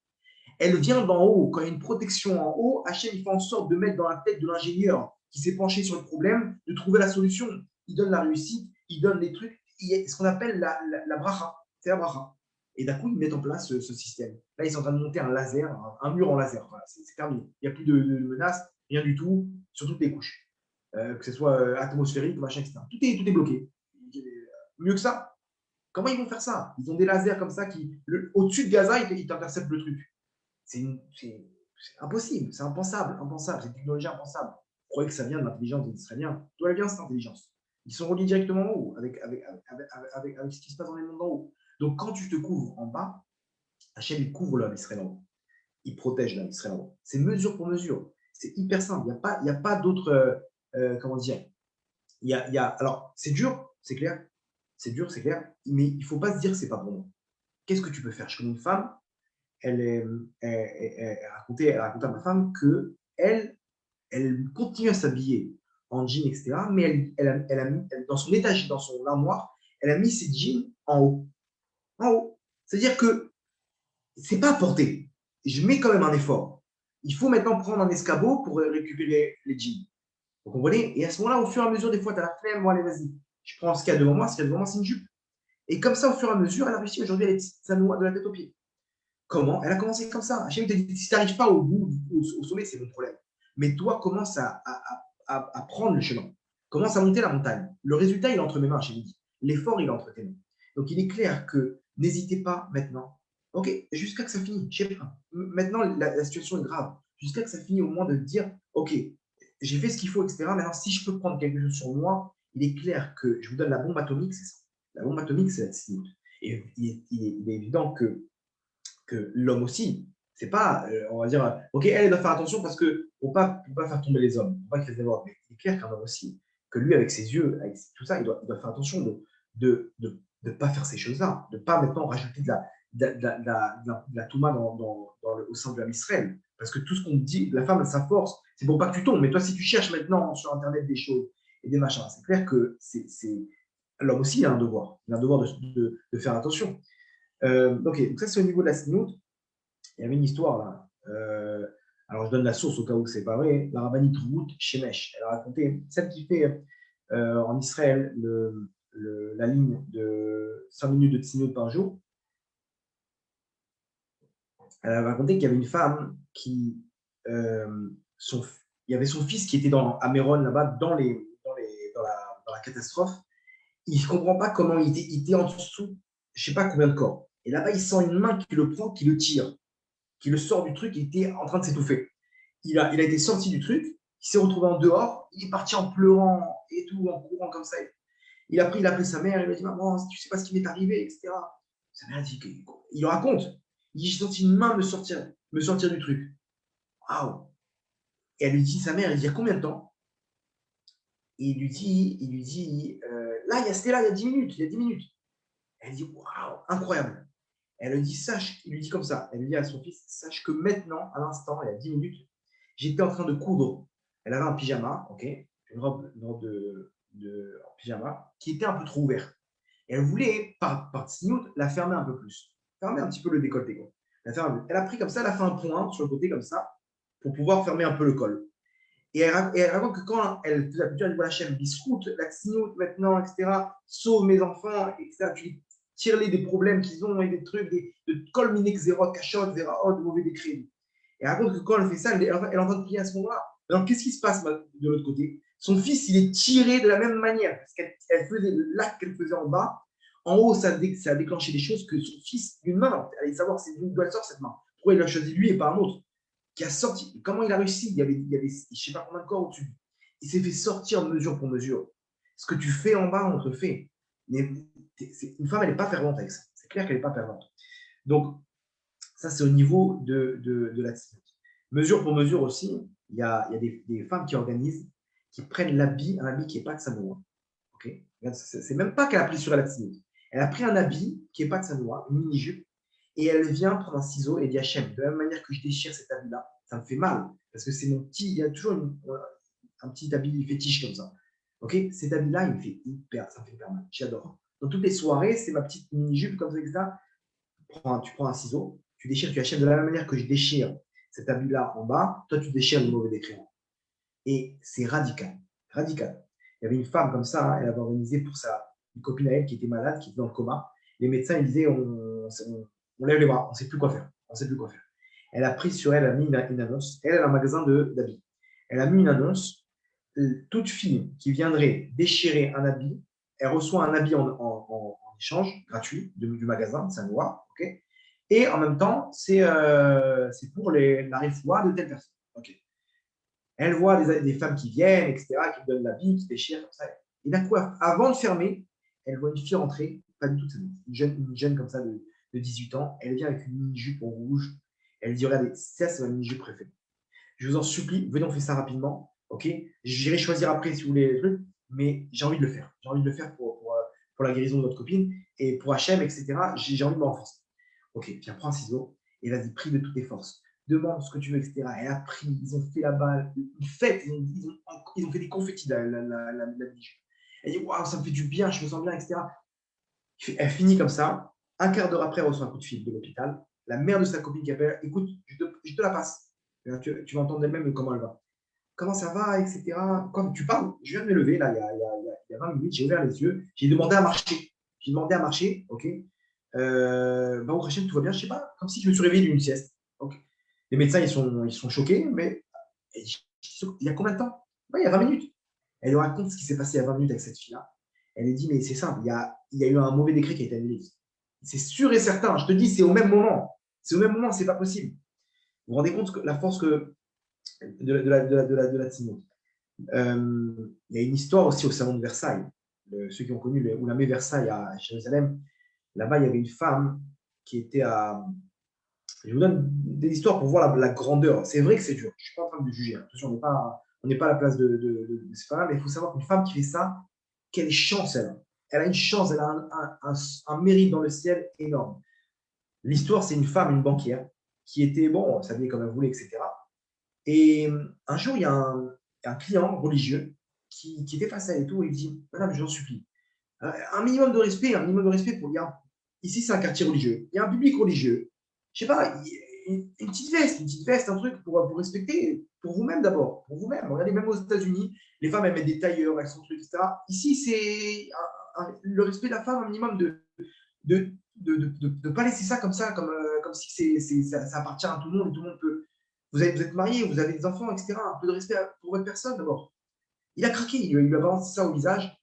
Elle vient d'en haut. Quand il y a une protection en haut, Hachem, il fait en sorte de mettre dans la tête de l'ingénieur qui s'est penché sur le problème, de trouver la solution. Il donne la réussite, il donne les trucs. Il y a ce qu'on appelle la bracha. C'est la bracha. Et d'un coup, ils mettent en place ce système. Là, ils sont en train de monter un laser, un mur en laser. Voilà, c'est terminé. Il n'y a plus de menaces, rien du tout, sur toutes les couches. Que ce soit atmosphérique, machin, etc. Tout est bloqué. Mieux que ça. Comment ils vont faire ça? Ils ont des lasers comme ça qui, au-dessus de Gaza, ils t'interceptent le truc. C'est impossible, c'est impensable, impensable, c'est une technologie impensable. Vous croyez que ça vient de l'intelligence des Israéliens? D'où elle vient cette intelligence? Ils sont reliés directement en haut, avec ce qui se passe dans les mondes en haut. Donc quand tu te couvres en bas, Hachem, il couvre l'homme Israël en haut. Il protège l'homme Israël en haut. C'est mesure pour mesure. C'est hyper simple. Il n'y a pas d'autre. Comment dire Alors, c'est dur, c'est clair. C'est dur, c'est clair. Mais il ne faut pas se dire que ce n'est pas pour moi. Qu'est-ce que tu peux faire? Je connais une femme, elle racontait à ma femme que elle continue à s'habiller en jean, etc. Mais dans son étage, dans son armoire, elle a mis ses jeans en haut. En haut. C'est-à-dire que c'est pas à porter. Je mets quand même un effort. Il faut maintenant prendre un escabeau pour récupérer les jeans. Vous comprenez? Et à ce moment-là, au fur et à mesure, des fois, tu as la flemme, moi, allez, vas-y. Je prends ce qu'il y a devant moi, ce qu'il y a devant moi, c'est une jupe. Et comme ça, au fur et à mesure, elle a réussi aujourd'hui à être sanoua de la tête aux pieds. Comment? Elle a commencé comme ça. Hachem te dit, si tu n'arrives pas au bout, au sommet, c'est mon problème. Mais toi, commence à prendre le chemin. Commence à monter la montagne. Le résultat, il est entre mes mains, Hachem dit. L'effort, il est entre tes mains. Donc, il est clair que n'hésitez pas maintenant. OK, jusqu'à que ça finisse. Je sais pas. Maintenant, la situation est grave. Jusqu'à que ça finisse au moins de dire, OK, j'ai fait ce qu'il faut, etc. Maintenant, si je peux prendre quelque chose sur moi, il est clair que je vous donne la bombe atomique, c'est ça. La bombe atomique, c'est la signe. Et il est évident que l'homme aussi. C'est pas, on va dire, ok, elle doit faire attention parce que pour pas faire tomber les hommes, pour pas qu'ils fassent des morts. Mais il est clair qu'un homme aussi, que lui, avec ses yeux, avec tout ça, il doit faire attention de pas faire ces choses-là, de pas maintenant rajouter de la touma au sein de l'homme Israël. Parce que tout ce qu'on dit, la femme, sa force, c'est pour pas que tu tombes. Mais toi, si tu cherches maintenant sur Internet des choses et des machins, c'est clair que l'homme aussi a un devoir. Il a un devoir de faire attention. Ok, donc ça c'est au niveau de la sniout. Il y avait une histoire là. Alors je donne la source au cas où c'est pas vrai. La rabbinite Ruth Shemesh, elle a raconté, celle qui fait en Israël la ligne de 5 minutes de sniout par jour. Elle a raconté qu'il y avait une femme qui, il y avait son fils qui était à Méron là-bas dans la catastrophe. Il ne comprend pas comment il était en dessous, je ne sais pas combien de corps. Et là-bas, il sent une main qui le prend, qui le tire, qui le sort du truc, il était en train de s'étouffer. Il a été sorti du truc, il s'est retrouvé en dehors, il est parti en pleurant et tout, en courant comme ça. Il a appelé sa mère, il lui a dit, maman, tu sais pas ce qui m'est arrivé, etc. Sa mère a dit, il le raconte. Il dit, j'ai senti une main me sortir du truc. Waouh! Et elle lui dit, sa mère, il dit, il y a combien de temps? Et il lui dit là, c'était là, il y a 10 minutes, il y a 10 minutes. Elle dit, waouh, incroyable. Elle lui dit, il lui dit comme ça, elle lui dit à son fils, sache que maintenant, à l'instant, il y a 10 minutes, j'étais en train de coudre. Elle avait un pyjama, ok, une robe en pyjama, qui était un peu trop ouverte. Et elle voulait, par snoot, la fermer un peu plus. Fermer un petit peu le décolleté. Quoi. Elle a pris comme ça, elle a fait un point sur le côté comme ça, pour pouvoir fermer un peu le col. Et elle raconte que quand elle faisait la voilà, chef, biscoute, la snoot maintenant, etc., sauve mes enfants, etc., tu tire-les des problèmes qu'ils ont et des trucs, de col minek zéro, cachot, zéro, de mauvais décret. Et elle raconte que quand elle fait ça, elle est en train de prier à ce moment-là. Alors, qu'est-ce qui se passe de l'autre côté? Son fils, il est tiré de la même manière. Parce qu'elle faisait l'acte qu'elle faisait en bas. En haut, ça a déclenché des choses que son fils, d'une main, allait savoir d'où elle sort cette main. Pourquoi il l'a choisi lui et pas un autre? Qui a sorti. Comment il a réussi? Il y avait je ne sais pas combien de corps au-dessus. Il s'est fait sortir mesure pour mesure. Ce que tu fais en bas, on te le fait. Mais une femme, elle n'est pas fervente avec ça. C'est clair qu'elle n'est pas fervente. Donc, ça, c'est au niveau de la mesure pour mesure aussi. Il y a des femmes qui organisent, qui prennent un habit qui n'est pas de Sanoa. Okay, c'est même pas qu'elle a pris sur elle la tzniut. Elle a pris un habit qui n'est pas de Sanoa, une mini-jupe, et elle vient prendre un ciseau et dit Hachem, de la même manière que je déchire cet habit-là, ça me fait mal, parce que c'est mon petit, il y a toujours un petit habit fétiche comme ça. Ok, cet habit-là, ça me fait hyper mal, j'adore. Dans toutes les soirées, c'est ma petite mini-jupe comme ça, etc. Tu prends un ciseau, tu déchires, tu achètes de la même manière que je déchire cet habit-là en bas, toi, tu déchires le mauvais décret. Et c'est radical, radical. Il y avait une femme comme ça, hein, elle avait organisé pour une copine à elle qui était malade, qui était dans le coma. Les médecins, ils disaient, on lève les bras, on ne sait plus quoi faire. On sait plus quoi faire. Elle a pris sur elle, elle a mis une annonce. Elle a un magasin d'habits. Elle a mis une annonce. Toute fille qui viendrait déchirer un habit, elle reçoit un habit en échange gratuit du magasin, c'est un noir, ok. Et en même temps, c'est pour la réfoua de telle personne. Okay. Elle voit des femmes qui viennent, etc., qui donnent l'habit, qui déchirent, comme ça. Et d'un coup, avant de fermer, elle voit une fille rentrer, pas du tout une jeune comme ça de 18 ans. Elle vient avec une mini-jupe en rouge. Elle dit, regardez, ça, c'est ma mini-jupe préférée. Je vous en supplie, venez, on fait ça rapidement. Ok. J'irai choisir après si vous voulez les trucs, mais j'ai envie de le faire. J'ai envie de le faire pour la guérison de votre copine et pour Hachem, etc. J'ai envie de me renforcer. Ok, viens, prends un ciseau et vas-y, prie de toutes tes forces. Demande ce que tu veux, etc. Elle a pris, ils ont fait là-bas une fête, ils ont fait des confettis, la biche. Elle dit, waouh, ça me fait du bien, je me sens bien, etc. Elle finit comme ça. Un quart d'heure après, elle reçoit un coup de fil de l'hôpital. La mère de sa copine qui appelle, écoute, je te la passe. Tu vas entendre d'elle-même comment elle va. Comment ça va, etc. Quand tu parles, je viens de me lever, là, il y a 20 minutes, j'ai ouvert les yeux, j'ai demandé à marcher. J'ai demandé à marcher, ok. Au prochain, tout va bien, je sais pas, comme si je me suis réveillé d'une sieste. Okay. Les médecins, ils sont choqués, mais il y a combien de temps? Il y a 20 minutes. Elle lui raconte ce qui s'est passé il y a 20 minutes avec cette fille-là. Elle lui dit, mais c'est simple, il y a eu un mauvais décret qui a été annulé. C'est sûr et certain, je te dis, c'est au même moment. C'est au même moment, c'est pas possible. Vous vous rendez compte que la force de la Timon. Il y a une histoire aussi au salon de Versailles. Ceux qui ont connu Oulamé Versailles à Jérusalem, là-bas, il y avait une femme qui était à. Je vous donne des histoires pour voir la grandeur. C'est vrai que c'est dur. Je ne suis pas en train de juger. Attention, on n'est pas à la place de ces femmes, mais il faut savoir qu'une femme qui fait ça, quelle chance elle a. Elle a une chance, elle a un mérite dans le ciel énorme. L'histoire, c'est une femme, une banquière, qui était, bon, s'habillait comme elle voulait, etc. Et un jour, il y a un client religieux qui était face à elle et tout, et il dit, madame, je vous en supplie, un minimum de respect pour dire, ici c'est un quartier religieux, il y a un public religieux, je sais pas, une petite veste, un truc pour respecter, pour vous-même d'abord, pour vous-même. Regardez, même aux États-Unis, les femmes elles mettent des tailleurs, elles sont trucs, etc. Ici, c'est le respect de la femme, un minimum de pas laisser ça comme ça, comme si ça appartient à tout le monde et tout le monde peut. Vous êtes marié, vous avez des enfants, etc. Un peu de respect pour votre personne d'abord. Il a craqué, il lui a balancé ça au visage.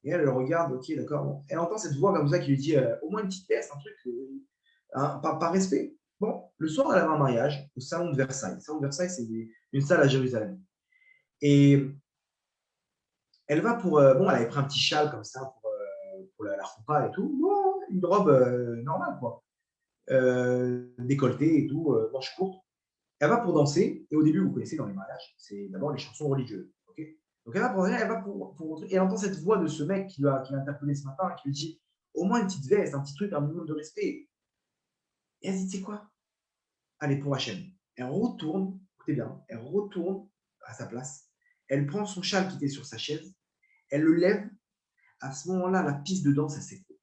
Et elle le regarde, ok, d'accord. Bon. Elle entend cette voix comme ça qui lui dit au moins une petite pièce, un truc, par respect. Bon, le soir, elle avait un mariage au salon de Versailles. Le salon de Versailles, c'est une salle à Jérusalem. Et elle va bon, elle avait pris un petit châle comme ça pour la roupa et tout. Bon, une robe normale, quoi. Décolletée et tout, manche courte. Elle va pour danser. Et au début, vous connaissez dans les mariages, c'est d'abord les chansons religieuses. Okay, donc elle va pour elle va pour et elle entend cette voix de ce mec qui l'a interpellé ce matin, qui lui dit au moins une petite veste, un petit truc, un minimum de respect. Et elle dit, tu sais quoi? Allez, pour Hachem. Elle retourne, écoutez bien, elle retourne à sa place. Elle prend son châle qui était sur sa chaise, elle le lève. À ce moment-là, la piste de danse, elle s'écroule.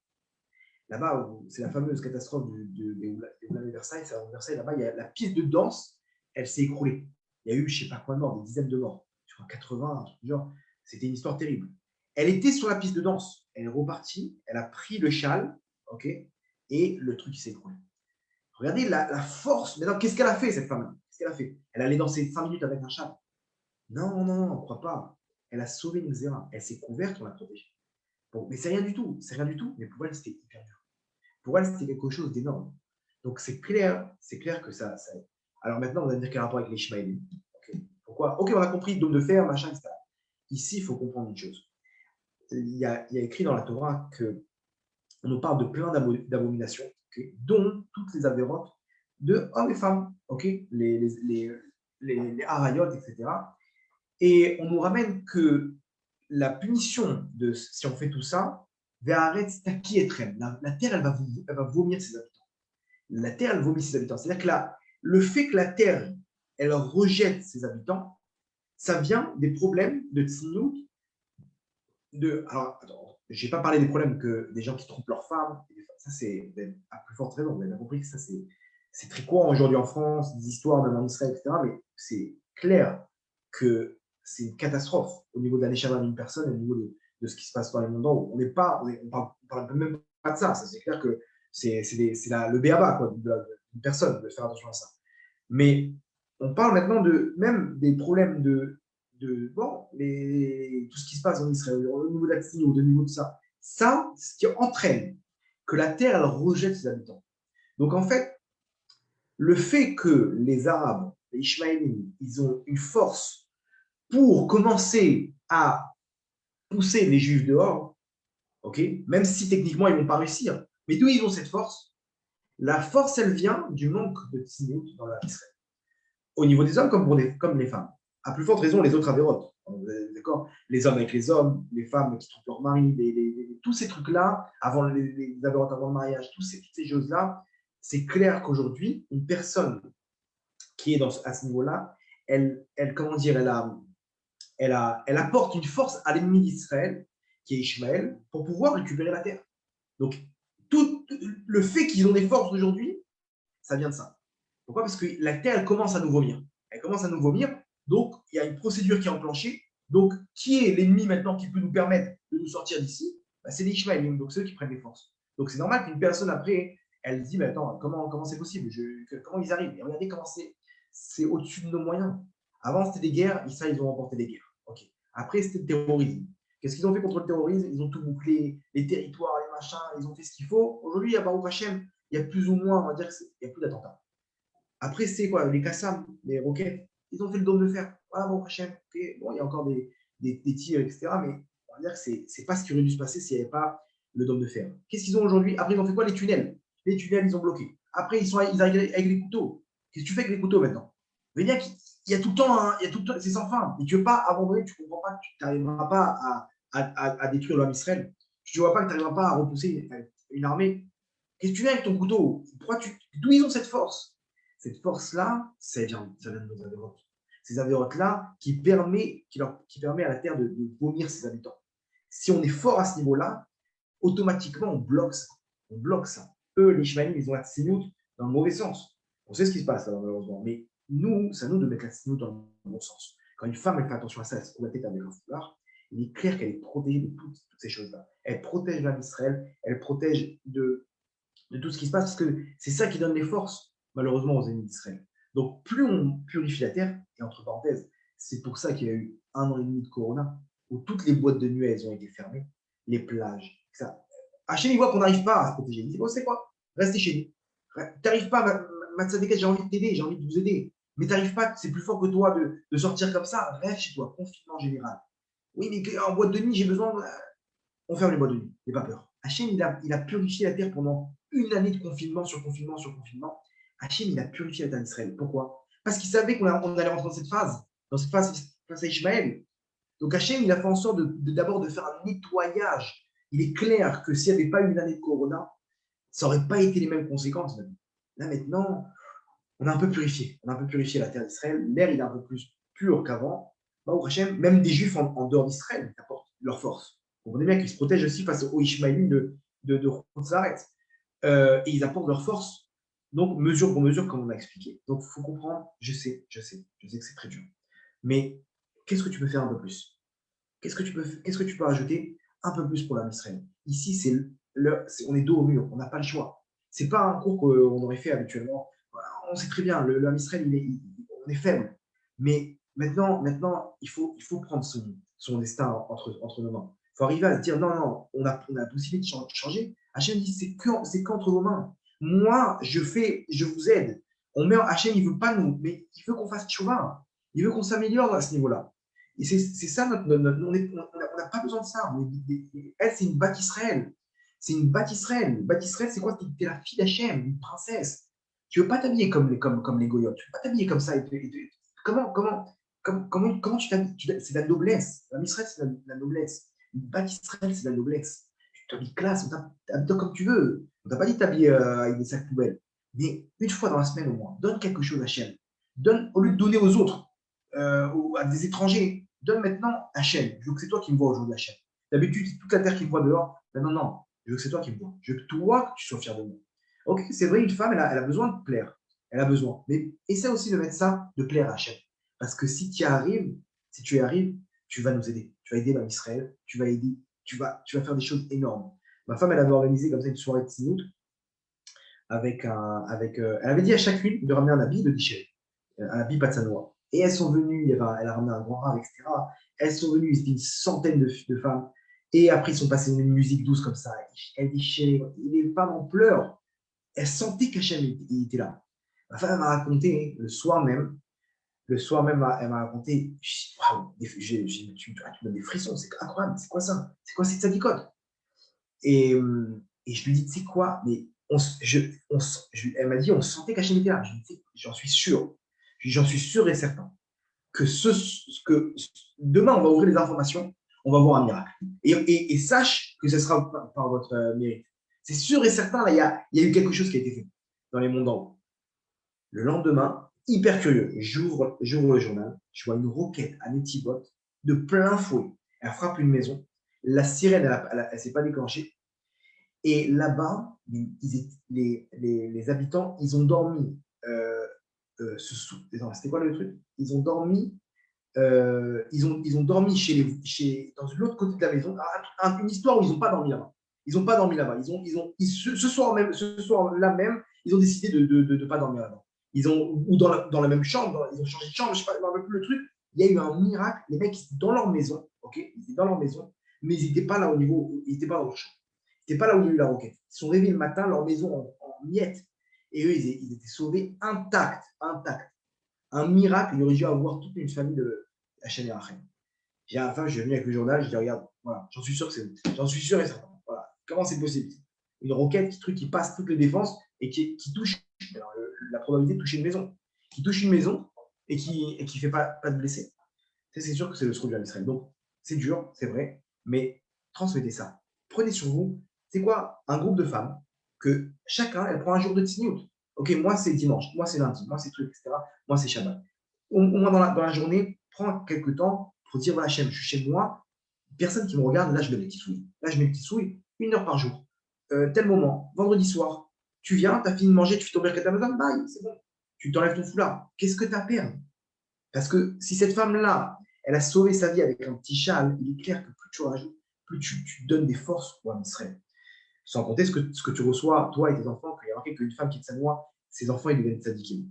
Là-bas, c'est la fameuse catastrophe des Oulams de Versailles. C'est à Versailles, là-bas, il y a la piste de danse, elle s'est écroulée. Il y a eu, je ne sais pas combien de morts, des dizaines de morts. Je crois 80, genre. C'était une histoire terrible. Elle était sur la piste de danse. Elle est repartie, elle a pris le châle, ok, et le truc s'est écroulé. Regardez la force. Maintenant, qu'est-ce qu'elle a fait, cette femme-là? Qu'est-ce qu'elle a fait? Elle allait danser 5 minutes avec un châle. Non, non, non, on ne croit pas. Elle a sauvé une Xéra. Elle s'est couverte, on l'a protégée. Bon, mais c'est rien du tout. C'est rien du tout. Mais pour elle, c'était hyper dur. Pour elle, c'était quelque chose d'énorme. Donc, c'est clair que ça. Alors maintenant, on va dire quel rapport avec les Ishmaélites. Okay. Pourquoi? Ok, on a compris, dôme de fer, machin, etc. Ici, il faut comprendre une chose. Il y a écrit dans la Torah qu'on nous parle de plein d'abominations, okay, dont toutes les avérotes de hommes et femmes, okay, les harayot, etc. Et on nous ramène que la punition de si on fait tout ça, qui est la terre, elle va vomir ses habitants. La terre, elle vomit ses habitants. C'est-à-dire que le fait que la terre, elle rejette ses habitants, ça vient des problèmes de tsinout. Alors, attends, Je n'ai pas parlé des problèmes que des gens qui trompent leurs femmes. Ça, c'est à plus forte raison. Vous avez bien compris que ça, c'est très courant aujourd'hui en France, des histoires, même en Israël, etc. Mais c'est clair que c'est une catastrophe au niveau de la décharge d'une personne, au niveau de ce qui se passe dans les mondes en haut. On ne parle même pas de ça. Ça, c'est clair que c'est le béaba d'une personne de faire attention à ça. Mais on parle maintenant même des problèmes bon, tout ce qui se passe en Israël, au niveau de la Palestine, au niveau de ça. Ça, ce qui entraîne que la terre, elle rejette ses habitants. Donc en fait, le fait que les Arabes, les Ishmaélites, ils ont une force pour commencer à pousser les Juifs dehors, ok, même si techniquement ils ne vont pas réussir, mais d'où ils ont cette force? La force, elle vient du manque de tzniut dans l'Israël. Au niveau des hommes comme les femmes. À plus forte raison, les autres avérotes. D'accord. Les hommes avec les hommes, les femmes qui trompent leur mari, tous ces trucs-là, avant les avérotes avant le mariage, toutes ces choses-là, c'est clair qu'aujourd'hui, une personne qui est à ce niveau-là, comment dire, elle apporte une force à l'ennemi d'Israël, qui est Ishmaël, pour pouvoir récupérer la terre. Donc, tout le fait qu'ils ont des forces aujourd'hui, ça vient de ça. Pourquoi? Parce que la terre, elle commence à nous vomir. Elle commence à nous vomir. Donc, il y a une procédure qui est enclenchée. Donc, qui est l'ennemi maintenant qui peut nous permettre de nous sortir d'ici? C'est les Ishmaélites. Donc, c'est eux qui prennent les forces. Donc, c'est normal qu'une personne, après, elle se dit, mais attends, comment c'est possible? Comment ils arrivent? Et regardez comment c'est au-dessus de nos moyens. Avant, c'était des guerres. Et ça, ils ont remporté des guerres. Okay. Après, c'était le terrorisme. Qu'est-ce qu'ils ont fait contre le terrorisme? Ils ont tout bouclé, les territoires, les machins, ils ont fait ce qu'il faut. Aujourd'hui, à Baruch Hashem, il y a plus ou moins, on va dire qu'il n'y a plus d'attentats. Après, c'est quoi? Les Qassam, les roquettes, ils ont fait le dôme de fer. Voilà, bon, prochain. Okay. Bon, il y a encore des tirs, etc. Mais on va dire que ce n'est pas ce qui aurait dû se passer s'il n'y avait pas le dôme de fer. Qu'est-ce qu'ils ont aujourd'hui? Après, ils ont fait quoi? Les tunnels. Les tunnels, ils ont bloqué. Après, ils arrivent avec les couteaux. Qu'est-ce que tu fais avec les couteaux maintenant? Il y a tout le temps, hein, il y a tout le temps, c'est sans fin. Et tu ne veux pas abandonner, tu ne comprends pas que tu n'arriveras pas à détruire l'homme Israël. Tu ne vois pas que tu n'arriveras pas à repousser une armée. Qu'est-ce que tu fais avec ton couteau? D'où ils ont cette force? Cette force-là, ça vient de nos avérotes. Ces avérotes-là qui permet à la terre de vomir ses habitants. Si on est fort à ce niveau-là, automatiquement, on bloque ça. On bloque ça. Eux, les Ishmaélites, ils ont la tsinout dans le mauvais sens. On sait ce qui se passe, là, malheureusement. Mais nous, c'est à nous de mettre la tsinout dans le bon sens. Quand une femme, elle fait attention à ça, elle se couvre la tête avec un foulard, il est clair qu'elle est protégée de toutes ces choses-là. Elle protège l'âme d'Israël, elle protège de tout ce qui se passe, parce que c'est ça qui donne les forces, malheureusement, aux ennemis d'Israël. Donc, plus on purifie la terre, et entre parenthèses, c'est pour ça qu'il y a eu 1 an et demi de Corona, où toutes les boîtes de nuit, elles ont été fermées, les plages, ça. Hachem, il voit qu'on n'arrive pas à se protéger. Il dit, bon, c'est quoi? Restez chez nous. Tu n'arrives pas, Matsadeket, j'ai envie de t'aider, j'ai envie de vous aider. Mais tu n'arrives pas, c'est plus fort que toi de sortir comme ça. Reste chez toi, confinement général. Oui, mais en boîte de nuit, j'ai besoin. On ferme les boîtes de nuit, n'aie pas peur. Hachem, il a purifié la terre pendant 1 année de confinement sur confinement sur confinement. Hachem, il a purifié la terre d'Israël. Pourquoi? Parce qu'il savait qu'on allait rentrer dans cette phase face à Ishmaël. Donc Hachem, il a fait en sorte d'abord de faire un nettoyage. Il est clair que s'il n'y avait pas eu 1 année de Corona, ça n'aurait pas été les mêmes conséquences. Là, maintenant, on a un peu purifié. On a un peu purifié la terre d'Israël. L'air, il est un peu plus pur qu'avant. Au Hachem, même des Juifs en dehors d'Israël apportent leur force. Vous comprenez bien qu'ils se protègent aussi face aux Ishmaélites de Khotzaret. Et ils apportent leur force. Donc, mesure pour mesure, comme on a expliqué. Donc, il faut comprendre, je sais que c'est très dur. Mais qu'est-ce que tu peux faire un peu plus? Qu'est-ce que tu peux rajouter un peu plus pour l'âme Israël? Ici, on est dos au mur, on n'a pas le choix. Ce n'est pas un cours qu'on aurait fait habituellement. On sait très bien, l'âme Israël, on est faible. Mais maintenant il faut prendre son destin entre nos mains. Il faut arriver à se dire, non, on a la possibilité de changer. Hachem dit, c'est qu'entre vos mains. Moi, je vous aide. Hachem, il ne veut pas nous, mais il veut qu'on fasse tchouva. Il veut qu'on s'améliore à ce niveau-là. Et c'est ça, on n'a pas besoin de ça. Elle, c'est une Bat Israël. C'est une Bat Israël. Bat Israël, c'est quoi? Tu es la fille d'Hachem, une princesse. Tu ne veux pas t'habiller comme les Goyotes. Tu ne veux pas t'habiller comme ça. Comment tu t'habilles? C'est de la noblesse. La Israël, c'est de la noblesse. Une Bat Israël, c'est de la noblesse. Tu t'habilles classe, t'habilles comme tu veux. On t'a pas dit de t'habiller avec des sacs poubelles. Mais une fois dans la semaine au moins, donne quelque chose à Hachem. Au lieu de donner aux autres, à des étrangers, donne maintenant Hachem. Je veux que c'est toi qui me vois aujourd'hui, Hachem. D'habitude, c'est toute la terre qui me voit dehors. Ben non, non, je veux que c'est toi qui me vois. Je veux que toi, que tu sois fier de moi. Ok, c'est vrai, une femme, elle a besoin de plaire. Elle a besoin. Mais essaie aussi de mettre ça, de plaire à Hachem. Parce que si tu y arrives, si tu y arrives, tu vas nous aider. Tu vas aider Israël, tu vas aider, tu vas faire des choses énormes. Ma femme, elle avait organisé comme ça une soirée de Sinout elle avait dit à chacune de ramener un habit de Michel, un habit Patsanoa. Et elles sont venues, elle a ramené un grand rare, etc. Elles sont venues, c'était une centaine de femmes. Et après, ils sont passés une musique douce comme ça. Elle dit, chérie, les femmes en pleurs. Elles sentaient qu'Hachem il était là. Ma femme m'a raconté le soir même, elle m'a raconté, waouh, tu me donnes des frissons, c'est incroyable, c'est quoi ça? C'est quoi cette sadicote? Et je lui dis, tu sais quoi, mais elle m'a dit, on sentait qu'Hachem était là. Je lui dis, j'en suis sûr. J'en suis sûr et certain que demain, on va ouvrir les informations, on va voir un miracle. Et sache que ce sera par votre mérite. C'est sûr et certain, là, il y a eu quelque chose qui a été fait dans les mondes en haut. Le lendemain, hyper curieux, j'ouvre le journal, je vois une roquette à Netibot de plein fouet. Elle frappe une maison, la sirène, elle ne s'est pas déclenchée. Et là-bas, les habitants, ils ont dormi. C'était quoi le truc? Ils ont dormi. Ils ont dormi dans l'autre côté de la maison. Une histoire où ils n'ont pas dormi là-bas. Ils n'ont pas dormi là-bas. Ce soir-là même, ils ont décidé de ne pas dormir là-bas. Ou dans la même chambre, ils ont changé de chambre, je ne sais pas, plus le truc. Il y a eu un miracle. Les mecs, ils étaient dans leur maison, ok, ils étaient dans leur maison, mais ils n'étaient pas là au niveau, ils n'étaient pas dans leur chambre. Ils n'étaient pas là où il y a eu la roquette. Ils sont réveillés le matin, leur maison en miettes. Et eux, ils étaient sauvés intacts. Un miracle, il aurait dû avoir toute une famille de Hachem et Rachem. À la fin, je suis venu avec le journal, je dis regarde, voilà, j'en suis sûr et certain. Voilà. Comment c'est possible? Une roquette qui passe toutes les défenses et qui touche la probabilité de toucher une maison. Qui touche une maison et qui fait pas de blessés. C'est sûr que c'est le scroll de Israël. Donc, c'est dur, c'est vrai, mais transmettez ça. Prenez sur vous, c'est quoi? Un groupe de femmes que chacun, elle prend un jour de tsniout. Ok, moi c'est dimanche, moi c'est lundi, moi c'est truc, etc. Moi c'est Shabbat. Au moins dans la journée, prends quelques temps pour dire voilà, je suis chez moi, personne qui me regarde, là je mets les petits souilles. Là je mets les petits souilles, 1 heure par jour. Tel moment, vendredi soir, tu viens, tu as fini de manger, tu fais ton Birkat Hamazon, bye, c'est bon. Tu t'enlèves ton foulard. Qu'est-ce que tu as à perdre? Parce que si cette femme-là, elle a sauvé sa vie avec un petit châle, il est clair que plus tu rajoutes, plus tu donnes des forces au Israël. Sans compter ce que tu reçois, toi et tes enfants, qu'il y a marqué qu'une femme qui te noie, ses enfants, ils deviennent tzadikim.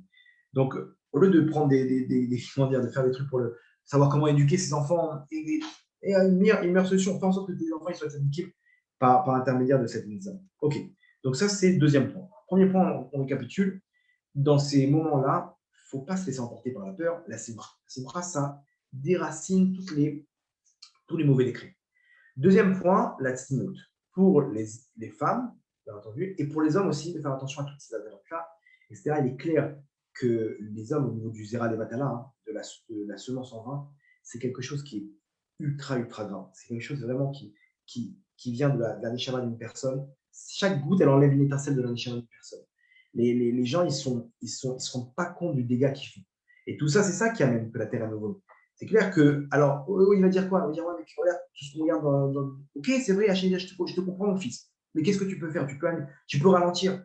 Donc, au lieu de prendre de faire des trucs pour savoir comment éduquer ses enfants et une meilleure solution, faire en sorte que tes enfants ils soient tzadikim par intermédiaire de cette mise. Ok, donc ça, c'est le deuxième point. Premier point, on récapitule. Dans ces moments-là, il ne faut pas se laisser emporter par la peur. La simra. La simra, ça déracine tous les mauvais décrets. Deuxième point, la tzniut. Pour les femmes, bien entendu, et pour les hommes aussi, de faire attention à toutes ces adhérences-là, etc. Il est clair que les hommes, au niveau du Zera des Vatala, de la semence en vin, c'est quelque chose qui est ultra, ultra grave. C'est quelque chose vraiment qui vient de la neshama d'une personne. Chaque goutte, elle enlève une étincelle de la neshama d'une personne. Les gens, ils se rendent pas compte du dégât qu'ils font. Et tout ça, c'est ça qui amène que la terre est nouveau. C'est clair que, alors, il va dire quoi? Il va dire, ouais, mais regarde, tout ce qu'on regarde Ok, c'est vrai, Hachem, je te comprends, mon fils. Mais qu'est-ce que tu peux faire? Tu peux ralentir.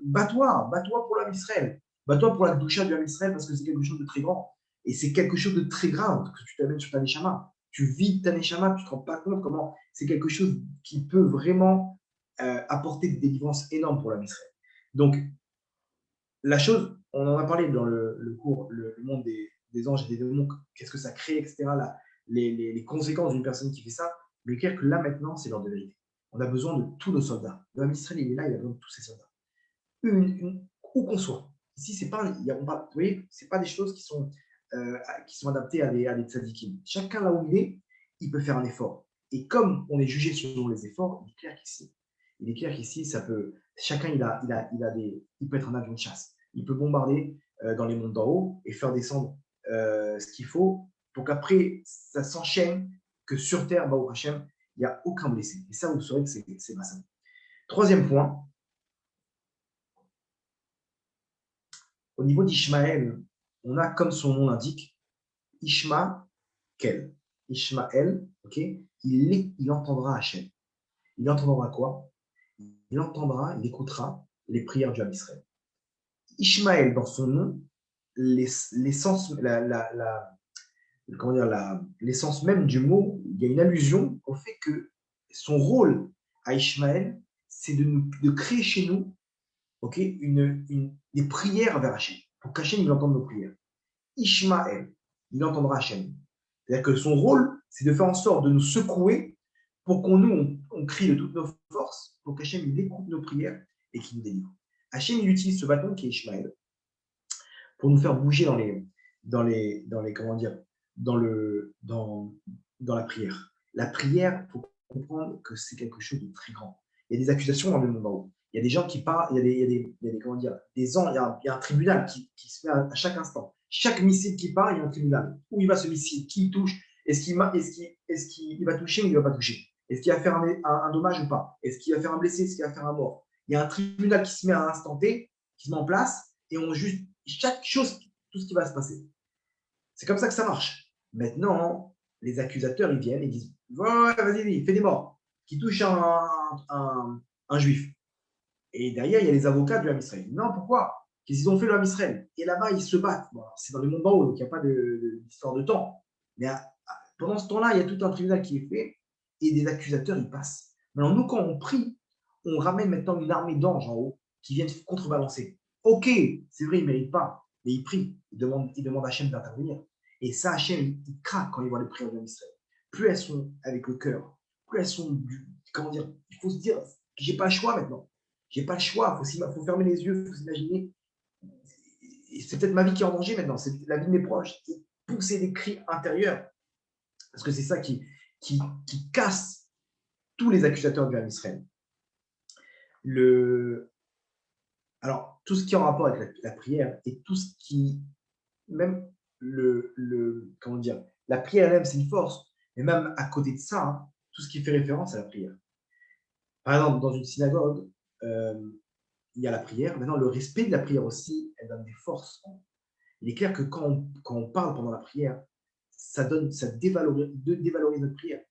Bats-toi pour l'homme Israël. Bats-toi pour la doucha du homme Israël parce que c'est quelque chose de très grand. Et c'est quelque chose de très grave que tu t'amènes sur ta neshama. Tu vides ta neshama, tu ne te rends pas compte comment c'est quelque chose qui peut vraiment apporter des délivrances énormes pour l'homme Israël. Donc, la chose, on en a parlé dans le cours, le monde des anges et des démons, qu'est-ce que ça crée, etc., les conséquences d'une personne qui fait ça, mais clair que là, maintenant, c'est l'heure de vérité. On a besoin de tous nos soldats. L'homme Israël, il est là, il a besoin de tous ses soldats. Où qu'on soit. Ici, c'est pas, vous voyez, c'est pas des choses qui sont adaptées à des tzadikim. Chacun là où il peut faire un effort. Et comme on est jugé selon les efforts, il est clair qu'ici, chacun il peut être un avion de chasse. Il peut bombarder dans les mondes d'en haut et faire descendre ce qu'il faut pour qu'après, ça s'enchaîne, que sur Terre, au Hachem, il n'y a aucun blessé. Et ça, vous saurez que c'est ma ça. Troisième point, au niveau d'Ishmaël, on a, comme son nom l'indique, Ishma Kel. Ishmaël, ok, il entendra Hachem. Il entendra quoi? Il entendra, il écoutera les prières du Ham Israël. Ishmaël, dans son nom, l'essence, comment dire, l'essence même du mot, il y a une allusion au fait que son rôle à Ishmaël, c'est de créer chez nous, ok, des prières vers Hachem, pour qu'Hachem il entende nos prières. Ishmaël, il entendra Hachem. C'est-à-dire que son rôle, c'est de faire en sorte de nous secouer pour on crie de toutes nos forces, pour qu'Hachem il écoute nos prières et qu'il nous délivre. Hachem, il utilise ce bâton qui est Ishmaël pour nous faire bouger comment dire, dans la prière. La prière, il faut comprendre que c'est quelque chose de très grand. Il y a des accusations dans le monde en haut. Il y a des gens qui parlent, il y a des comment dire, il y a un tribunal qui se fait à chaque instant. Chaque missile qui part, il y a un tribunal. Où il va ce missile? Qui il touche? Est-ce qu'il va toucher ou il ne va pas toucher? Est-ce qu'il va faire un dommage ou pas? Est-ce qu'il va faire un blessé? Est-ce qu'il va faire un mort? Il y a un tribunal qui se met à un instant T, qui se met en place, et on juge chaque chose, tout ce qui va se passer. C'est comme ça que ça marche. Maintenant, les accusateurs, ils viennent et disent ouais, vas-y, fais des morts, qui touchent un juif. Et derrière, il y a les avocats du Ham Israël. Non, pourquoi? Qu'est-ce qu'ils ont fait le Ham Israël? Et là-bas, ils se battent. Bon, c'est dans le monde en haut, donc il n'y a pas d'histoire de temps. Mais pendant ce temps-là, il y a tout un tribunal qui est fait et des accusateurs, ils passent. Alors, nous, quand on prie, on ramène maintenant une armée d'anges en haut qui viennent contrebalancer. Ok, c'est vrai, ils ne méritent pas, mais ils prient. Ils demandent à Hachem d'intervenir. Et ça, Hachem, il craque quand il voit les prières de Israël. Plus elles sont avec le cœur, plus elles sont, comment dire, il faut se dire, j'ai pas le choix maintenant. J'ai pas le choix. Il faut fermer les yeux, il faut s'imaginer. C'est peut-être ma vie qui est en danger maintenant. C'est la vie de mes proches. C'est pousser des cris intérieurs. Parce que c'est ça qui casse tous les accusateurs du Ham Israël. Alors, tout ce qui est en rapport avec la prière et tout ce qui, même comment dire, la prière elle-même, c'est une force. Mais même à côté de ça, hein, tout ce qui fait référence à la prière. Par exemple, dans une synagogue, il y a la prière. Maintenant, le respect de la prière aussi, elle donne des forces. Il est clair que quand on parle pendant la prière, ça dévalorise notre prière.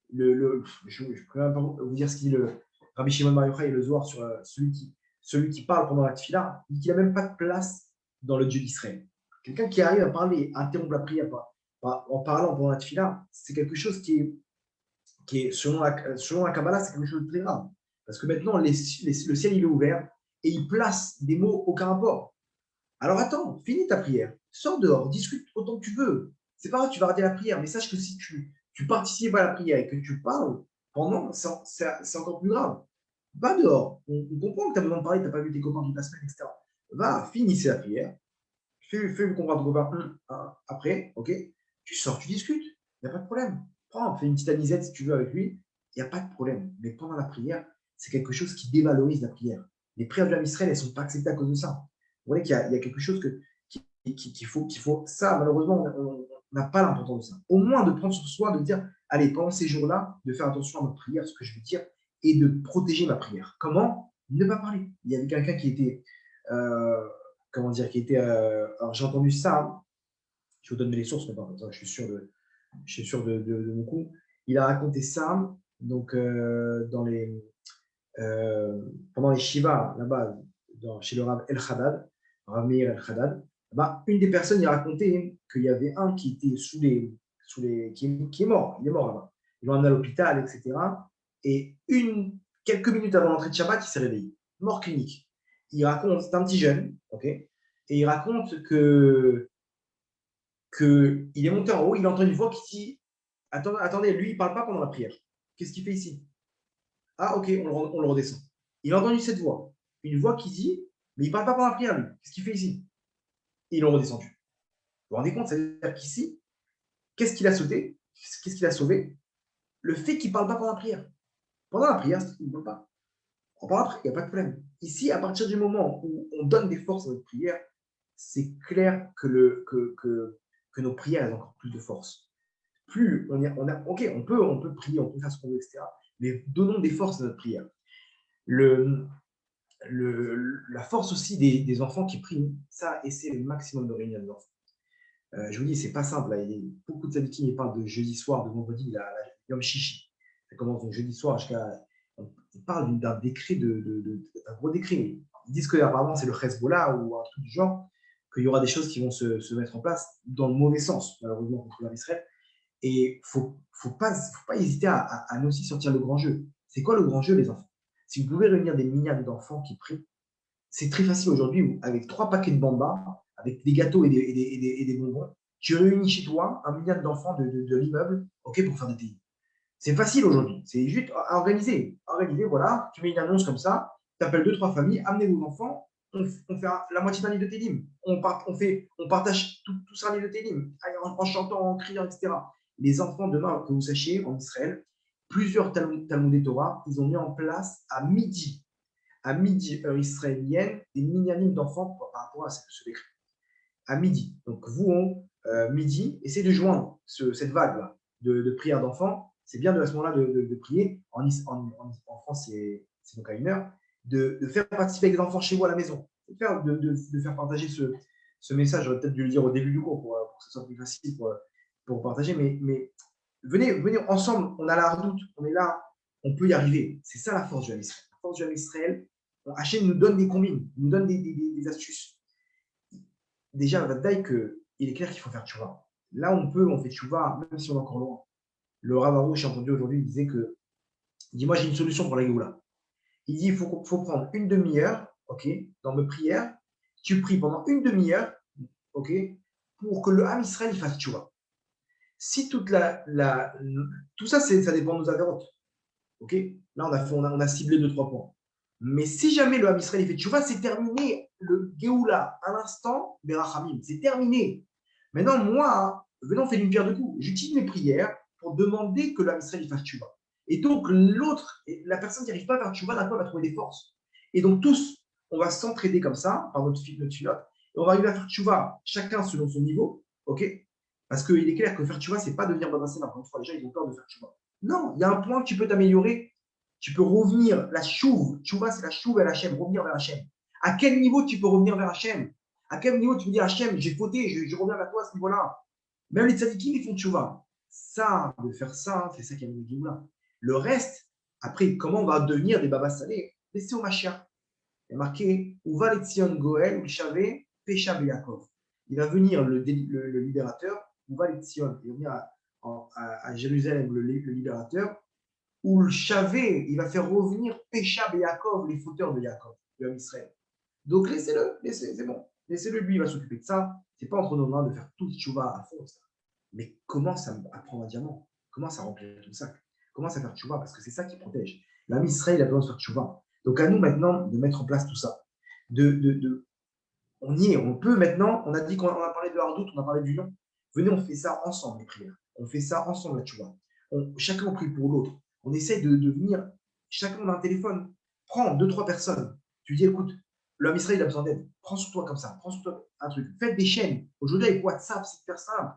Je peux même pas vous dire ce qu'il dit le Rabbi Shimon Bar Yochai et le Zohar sur celui qui parle pendant la tefila, il dit qu'il n'a même pas de place dans le Dieu d'Israël. Quelqu'un qui arrive à parler, à interrompre la prière en parlant pendant la tefila, c'est quelque chose qui est selon la Kabbalah, c'est quelque chose de très grave. Parce que maintenant, le ciel il est ouvert et il place des mots aucun rapport. Alors attends, finis ta prière, sors dehors, discute autant que tu veux. C'est pas grave, tu vas rater la prière, mais sache que si tu participes à la prière et que tu parles pendant, c'est encore plus grave. Va dehors. On comprend que tu as besoin de parler, tu n'as pas vu tes copains toute la semaine, etc. Va, finis la prière. Fais comprendre ton copain après, ok? Tu sors, tu discutes. Il n'y a pas de problème. Prends, fais une petite anisette si tu veux avec lui. Il n'y a pas de problème. Mais pendant la prière, c'est quelque chose qui dévalorise la prière. Les prières de l'âme Israël, elles ne sont pas acceptées à cause de ça. Vous voyez qu'il y a quelque chose qu'il faut. Ça, malheureusement, on n'a pas l'importance de ça. Au moins de prendre sur soi, de dire, allez, pendant ces jours-là, de faire attention à ma prière, ce que je veux dire, et de protéger ma prière. Comment? Ne pas parler. Il y avait quelqu'un qui était, comment dire, alors j'ai entendu ça, hein. Je vous donne les sources, mais pas je suis sûr de mon coup. Il a raconté ça, donc pendant les Shiva, là-bas, chez le Rav El-Haddad, Rav Meir El-Haddad, bah, une des personnes, il a raconté qu'il y avait un qui était qui est mort, il est mort là-bas. Ils l'ont amené à l'hôpital, etc. Et quelques minutes avant l'entrée de Shabbat, il s'est réveillé, mort clinique. Il raconte, c'est un petit jeune, ok, et il raconte qu'il est monté en haut, il entend une voix qui dit attendez, lui, il ne parle pas pendant la prière. Qu'est-ce qu'il fait ici? Ah, ok, on le redescend. Il a entendu cette voix. Une voix qui dit mais il ne parle pas pendant la prière, lui. Qu'est-ce qu'il fait ici? Et ils l'ont redescendu. Vous vous rendez compte? C'est-à-dire qu'ici, qu'est-ce qu'il a sauté? Qu'est-ce qu'il a sauvé? Le fait qu'il ne parle pas pendant la prière. Pendant la prière, il ne parle pas. Pendant la prière, il n'y a pas de problème. Ici, à partir du moment où on donne des forces à notre prière, c'est clair que nos prières elles ont encore plus de force. Plus ok, on peut prier, on peut faire ce qu'on veut, etc. Mais donnons des forces à notre prière. La force aussi des enfants qui prient, ça, essaie le maximum de réunir les enfants. Je vous dis, c'est pas simple. Là. Beaucoup de Tzadikim, ils parlent de jeudi soir, de vendredi, Yom Shishi. Ça commence donc jeudi soir jusqu'à. On parle d'un décret, d'un gros décret. Ils disent qu'apparemment, c'est le Hezbollah ou un truc du genre, qu'il y aura des choses qui vont se mettre en place dans le mauvais sens, malheureusement, contre l'Israël. Et il ne faut pas hésiter à nous aussi sortir le grand jeu. C'est quoi le grand jeu, les enfants? Si vous pouvez réunir des milliards d'enfants qui prient, c'est très facile aujourd'hui, avec 3 paquets de bamba, avec des gâteaux et des bonbons, tu réunis chez toi un milliard d'enfants de l'immeuble, ok, pour faire des TI. C'est facile aujourd'hui. C'est juste à organiser. Organiser, voilà. Tu mets une annonce comme ça, tu appelles 2, 3 familles, amenez vos enfants, on fait la moitié d'un livre de Télim. On partage tout ça un livre de Télim, en chantant, en criant, etc. Les enfants, demain, que vous sachiez, en Israël, plusieurs Talmudé Torah, ils ont mis en place à midi, heure israélienne, des minyanim d'enfants par rapport à ce décret. À midi. Donc, vous, midi, essayez de joindre cette vague-là de prières d'enfants. C'est bien à ce moment-là de prier. En France, c'est donc à 1 heure. De faire participer avec les enfants chez vous à la maison. De faire partager ce message. J'aurais peut-être dû le dire au début du cours pour que ce soit plus facile pour partager. Mais venez ensemble. On a la redoute. On est là. On peut y arriver. C'est ça la force du Ham Israël. La force du Ham Israël, Hachem nous donne des combines, nous donne des astuces. Déjà, la bataille, il est clair qu'il faut faire tchouva. Là, on fait tchouva, même si on est encore loin. Le Rav Arouche, j'ai entendu aujourd'hui, il disait moi, j'ai une solution pour la Géoula. Il dit, il faut prendre une demi-heure, ok, dans mes prières, tu pries pendant une demi-heure, ok, pour que le Ham Israël fasse tchouva. Si tout ça, ça dépend de nos avérotes, ok. Là, on a ciblé 2, 3 points. Mais si jamais le Ham Israël fait tchouva, c'est terminé. Le Géoula, à l'instant, Berachamim, c'est terminé. Maintenant, moi, venons, on fait une pierre deux coups. J'utilise mes prières pour demander que le Ham Israël fasse tchouva. Et donc, la personne qui n'arrive pas à faire tchouva, d'un coup, elle va trouver des forces. Et donc, tous, on va s'entraider comme ça, par notre filote, et on va arriver à faire tchouva, chacun selon son niveau, ok. Parce qu'il est clair que faire tchouva, c'est pas devenir babasséna. Encore une fois, les gens, ils ont peur de faire tchouva. Non, il y a un point que tu peux t'améliorer. Tu peux revenir, la chouve, tchouva, c'est la chouve à Hachem, revenir vers Hachem. À quel niveau tu peux revenir vers Hachem? À quel niveau tu peux dire Hachem, j'ai fauté, je reviens vers toi à ce niveau-là? Même les tzadikim, ils font tchouva. Ça, de faire ça, c'est ça qui a mis le Géoula. Le reste, après, comment on va devenir des babas salés? Laissez au Mashiach. Il y a marqué Uva Letzion Goel, Ushavé, Pesha Beyakov. Il va venir le libérateur, Uva Letzion, il va venir à Jérusalem, le libérateur, où le Chavé, il va faire revenir Pesha Beyakov, les fauteurs de Yaakov, de Israël. Donc laissez-le, c'est bon. Laissez-le, lui, il va s'occuper de ça. C'est pas entre nos mains de faire tout tchouva à fond. Ça. Mais commence à prendre un diamant. Commence à remplir ton sac. Commence à faire tchouva parce que c'est ça qui protège. L'ami Israël a besoin de faire tchouva. Donc à nous maintenant de mettre en place tout ça. On y est, on peut maintenant. On a dit qu'on a parlé de Hardout, on a parlé du nom. Venez, on fait ça ensemble, les prières. On fait ça ensemble, la tchouva. Chacun prie pour l'autre. On essaie de venir. Chacun a un téléphone. Prends 2, 3 personnes. Tu dis, écoute, l'homme Israël a besoin d'aide. Prends sur toi comme ça. Prends sur toi un truc. Faites des chaînes. Aujourd'hui, avec WhatsApp, c'est super simple.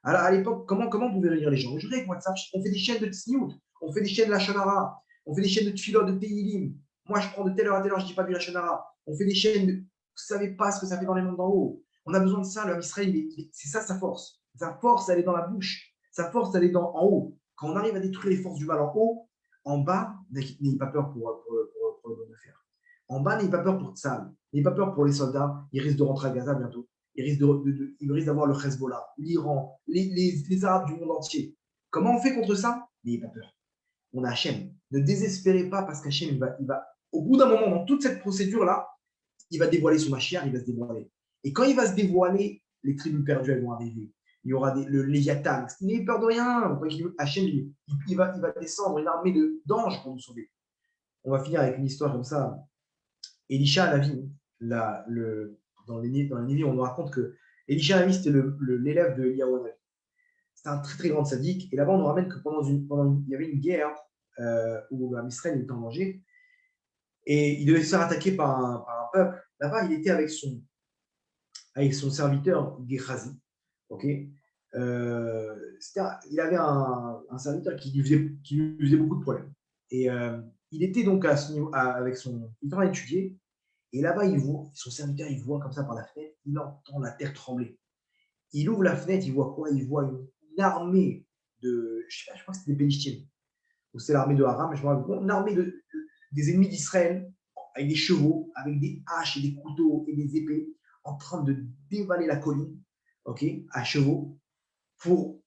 Alors, à l'époque, comment on pouvait réunir les gens? Aujourd'hui, avec WhatsApp, on fait des chaînes de Tzniout. On fait des chaînes de la Shonara. On fait des chaînes de Tfilot, de Teilim. Moi, je prends de telle heure à telle heure, je ne dis pas du la Shonara. On fait des chaînes de. Vous ne savez pas ce que ça fait dans les mondes d'en haut. On a besoin de ça. L'homme Israël, c'est ça sa force. Sa force, elle est dans la bouche. Sa force, elle est en haut. Quand on arrive à détruire les forces du mal en haut, en bas, n'ayez pas peur pour le bon de fer. En bas, n'ayez pas peur pour Tzal. N'ayez pas peur pour les soldats. Ils risquent de rentrer à Gaza bientôt. Ils risquent d'avoir le Hezbollah, l'Iran, les Arabes du monde entier. Comment on fait contre ça? N'ayez pas peur. On a Hachem. Ne désespérez pas parce qu'Hachem, il va, au bout d'un moment, dans toute cette procédure-là, il va dévoiler son Mashiach, il va se dévoiler. Et quand il va se dévoiler, les tribus perdues, elles vont arriver. Il y aura le Léviathan. N'ayez peur de rien. Hachem, il va descendre une armée d'anges pour nous sauver. On va finir avec une histoire comme ça. Elisha à la vie, dans les Névi, on nous raconte que Elisha Hanavi, c'était l'élève de Eliyahu Hanavi. C'était un très très grand sadique. Et là-bas, on nous ramène que il y avait une guerre où Israël était en danger. Et il devait se faire attaquer par un peuple. Là-bas, il était avec son serviteur Gehazi. Ok. Il avait un serviteur qui lui faisait beaucoup de problèmes. Et il était donc à ce niveau, avec son. Il était en train d'étudier. Et là-bas, son serviteur, il voit comme ça par la fenêtre, il entend la terre trembler. Il ouvre la fenêtre, il voit quoi? Il voit une armée de, je sais pas, je crois que c'était des Pélistiens, ou c'est l'armée de Aram, je me rappelle pas, une armée des ennemis d'Israël, avec des chevaux, avec des haches et des couteaux et des épées, en train de dévaler la colline, ok, à chevaux, pour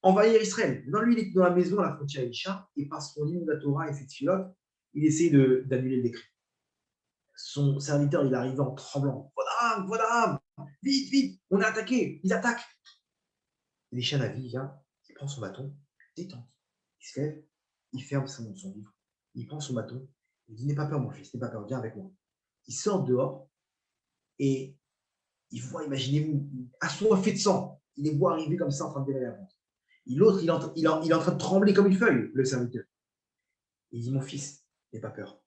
envahir Israël. Maintenant, lui, il est dans la maison, à la frontière Elisha, et par son livre de la Torah et ses filotes, il essaie d'annuler le décret. Son serviteur, il arrive en tremblant. Voilà, vite, vite, on est attaqué, ils attaquent. Elisha Navi vient, il prend son bâton, détente. Il se lève, il ferme son livre, il prend son bâton, il dit: n'aie pas peur, mon fils, n'aie pas peur, viens avec moi. Il sort dehors et il voit, imaginez-vous, assoiffé de sang. Il les voit arriver comme ça en train de dévaler la pente. Et l'autre, il est en train de trembler comme une feuille, le serviteur. Il dit: mon fils, n'aie pas peur,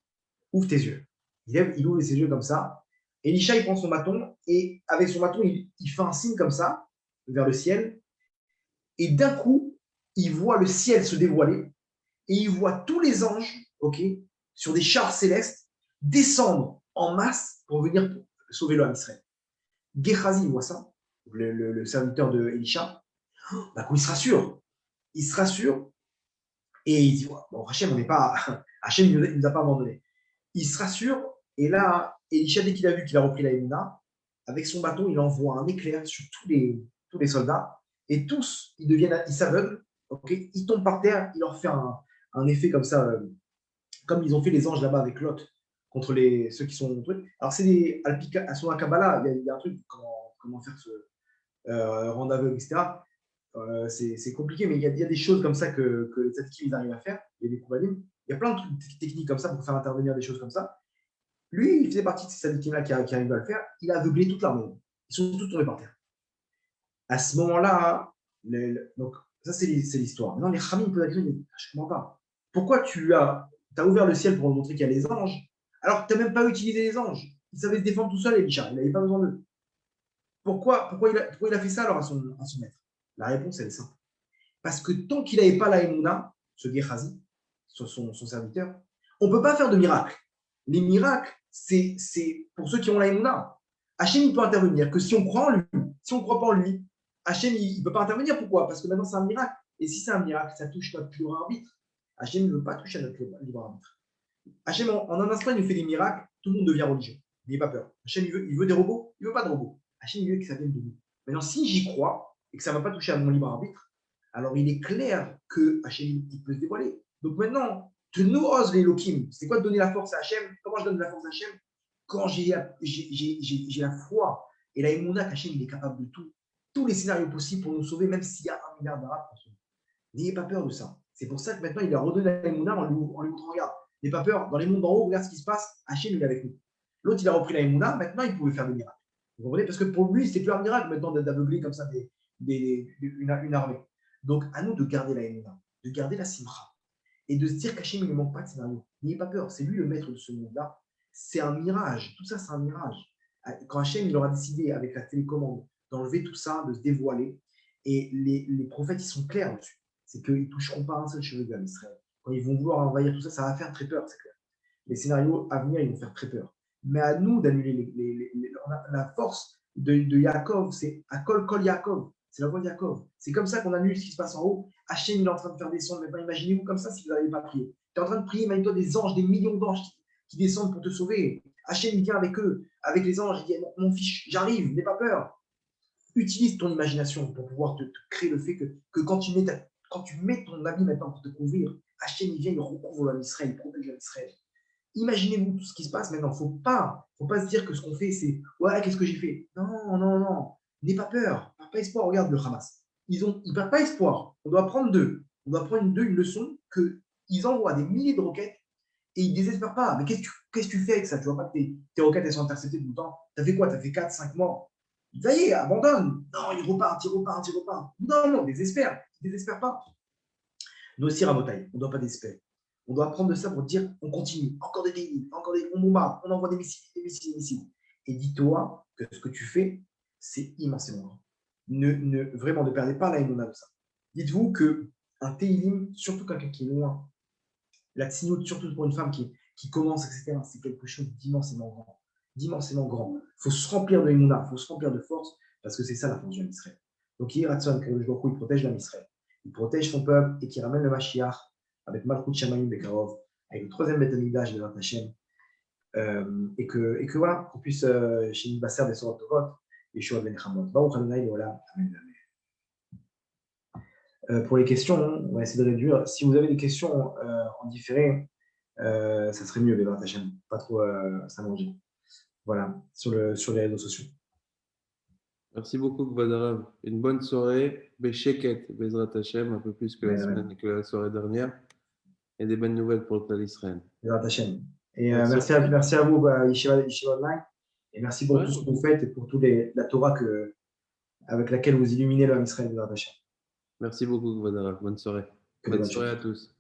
ouvre tes yeux. Il ouvre ses yeux comme ça. Elisha, il prend son bâton et avec son bâton, il fait un signe comme ça vers le ciel. Et d'un coup, il voit le ciel se dévoiler et il voit tous les anges, ok, sur des chars célestes, descendre en masse pour venir sauver l'homme Israël. Gehazi, il voit ça, le serviteur de Elisha. Bah, il se rassure. Il se rassure et il dit: bon, Hachem, on n'est pas. Hachem, il ne nous a pas abandonnés. Il se rassure et là, Elisha, dès qu'il a vu qu'il a repris la Emouna, avec son bâton, il envoie un éclair sur tous les soldats et tous, ils s'aveuglent, okay, ils tombent par terre, il leur fait un effet comme ça, comme ils ont fait les anges là-bas avec Lot contre ceux qui sont trucs. Alors, c'est des selon la Kabbalah, il y a un truc, comment faire ce rendre aveugle, etc. C'est compliqué, mais il y a des choses comme ça que les tzadikim arrivent à faire. Il y a des kouvalim. Il y a plein de techniques comme ça pour faire intervenir des choses comme ça. Lui, il faisait partie de ces tzadikim-là qui arrivent à le faire. Il a aveuglé toute l'armée. Ils sont tous tombés par terre. À ce moment-là, donc ça c'est l'histoire. Maintenant, les Khamim posent la question, je ne comprends pas. Pourquoi tu as ouvert le ciel pour montrer qu'il y a les anges, alors que tu n'as même pas utilisé les anges? Il savait se défendre tout seul, Elisha. Il n'avait pas besoin d'eux. Pourquoi il a fait ça alors à son maître? La réponse, elle est simple. Parce que tant qu'il n'avait pas la Emouna, ce Gehazi, son serviteur, on ne peut pas faire de miracle. Les miracles, c'est pour ceux qui ont la Emouna. Hachem, il peut intervenir que si on croit en lui. Si on ne croit pas en lui, Hachem, il ne peut pas intervenir. Pourquoi? Parce que maintenant, c'est un miracle. Et si c'est un miracle, ça touche notre libre arbitre. Hachem ne veut pas toucher à notre libre arbitre. Hachem, en un instant, il nous fait des miracles, tout le monde devient religieux. N'ayez pas peur. Hachem, il veut des robots, il ne veut pas de robots. Hachem, il veut que ça vienne de nous. Maintenant, si j'y crois et que ça ne va pas toucher à mon libre arbitre, alors il est clair que Hachem, il peut se dévoiler. Donc maintenant, te nous ose les Elohim. C'est quoi de donner la force à Hachem? Comment je donne de la force à Hachem? Quand j'ai la foi et la émouna qu'Hachem, il est capable de tout. Tous les scénarios possibles pour nous sauver, même s'il y a 1 milliard d'Arabes. N'ayez pas peur de ça. C'est pour ça que maintenant, il a redonné la émouna en lui montrant: regarde, n'ayez pas peur, dans les mondes d'en haut, regarde ce qui se passe, Hachem, il est avec nous. L'autre, il a repris la émouna, maintenant, il pouvait faire des miracles. Vous comprenez? Parce que pour lui, c'était plus un miracle maintenant d'aveugler comme ça une armée. Donc, à nous de garder la émouna, de garder la simcha, et de se dire qu'Hachem, il ne manque pas de scénario. N'ayez pas peur, c'est lui le maître de ce monde-là. C'est un mirage, tout ça, c'est un mirage. Quand Hachem, il aura décidé avec la télécommande d'enlever tout ça, de se dévoiler, et les prophètes, ils sont clairs dessus. C'est qu'ils ne toucheront pas un seul cheveu de Israël. Quand ils vont vouloir envahir tout ça, ça va faire très peur, c'est clair. Les scénarios à venir, ils vont faire très peur. Mais à nous d'annuler la force de Yaakov, c'est Akol Kol Yaakov. C'est la voix de Yaakov. C'est comme ça qu'on annule ce qui se passe en haut. Hachem, il est en train de faire descendre. Maintenant, imaginez-vous comme ça si vous n'avez pas prié. Tu es en train de prier, imagine-toi des anges, des millions d'anges qui descendent pour te sauver. Hachem, il vient avec eux, avec les anges. Il dit: mon fils, j'arrive, n'aie pas peur. Utilise ton imagination pour pouvoir te créer le fait que quand tu mets ton habit maintenant pour te couvrir, Hachem, il vient, il recouvre l'homme Israël, il protège l'homme Israël. Imaginez-vous tout ce qui se passe maintenant. Faut pas se dire que ce qu'on fait, c'est ouais, qu'est-ce que j'ai fait? Non. N'aie pas peur. Pas espoir. Regarde le Hamas. Ils perdent pas espoir. On doit prendre d'eux. On doit prendre d'eux une leçon qu'ils envoient des milliers de roquettes et ils ne désespèrent pas. Mais qu'est-ce que tu fais avec ça? Tu vois pas que tes roquettes, elles sont interceptées tout le temps. Tu as fait quoi? Tu as fait 4, 5 morts. Ça y est, abandonne. Non, il repart. Non, désespère pas. Nous aussi, Rabotaï, on ne doit pas désespérer. On doit apprendre de ça pour dire: on continue, encore des délits, on bombarde, on envoie des missiles. Et dis-toi que ce que tu fais, c'est immensément grand. Vraiment, ne perdez pas la émouna de ça. Dites-vous qu'un Teilim, surtout quelqu'un qui est loin, la tsinout, surtout pour une femme qui commence, etc., c'est quelque chose d'immensément grand. Il faut se remplir de émouna, il faut se remplir de force, parce que c'est ça la force de Israël. Donc, il Ratson, que le Baruch Hu, il protège l'âme Israël. Il protège son peuple et qui ramène le Mashiach avec Malchut Shamayim Bekarov, avec le troisième Beth Amikdash de Hashem. Et que voilà, qu'on puisse chez Nibasser des Sorot Tovot, Yeshua Ben Chamot. Baruch Adonai Leolam. Amen. Pour les questions, on va essayer de réduire. Si vous avez des questions en différé, ça serait mieux, Bezrat Hashem. Pas trop s'allonger. Voilà, sur les réseaux sociaux. Merci beaucoup, Kvadarav. Une bonne soirée. Bécheket, Bezrat Hashem, un peu plus que la soirée dernière. Et des bonnes nouvelles pour le Klal Israël. Bezrat Hashem. Et merci à vous, Yeshiva Online. Et merci pour tout ce que vous faites et pour toute la Torah avec laquelle vous illuminez l'homme Israël, Bezrat Hashem. Merci beaucoup, Kvadarav. Bonne soirée. Bonne soirée à tous.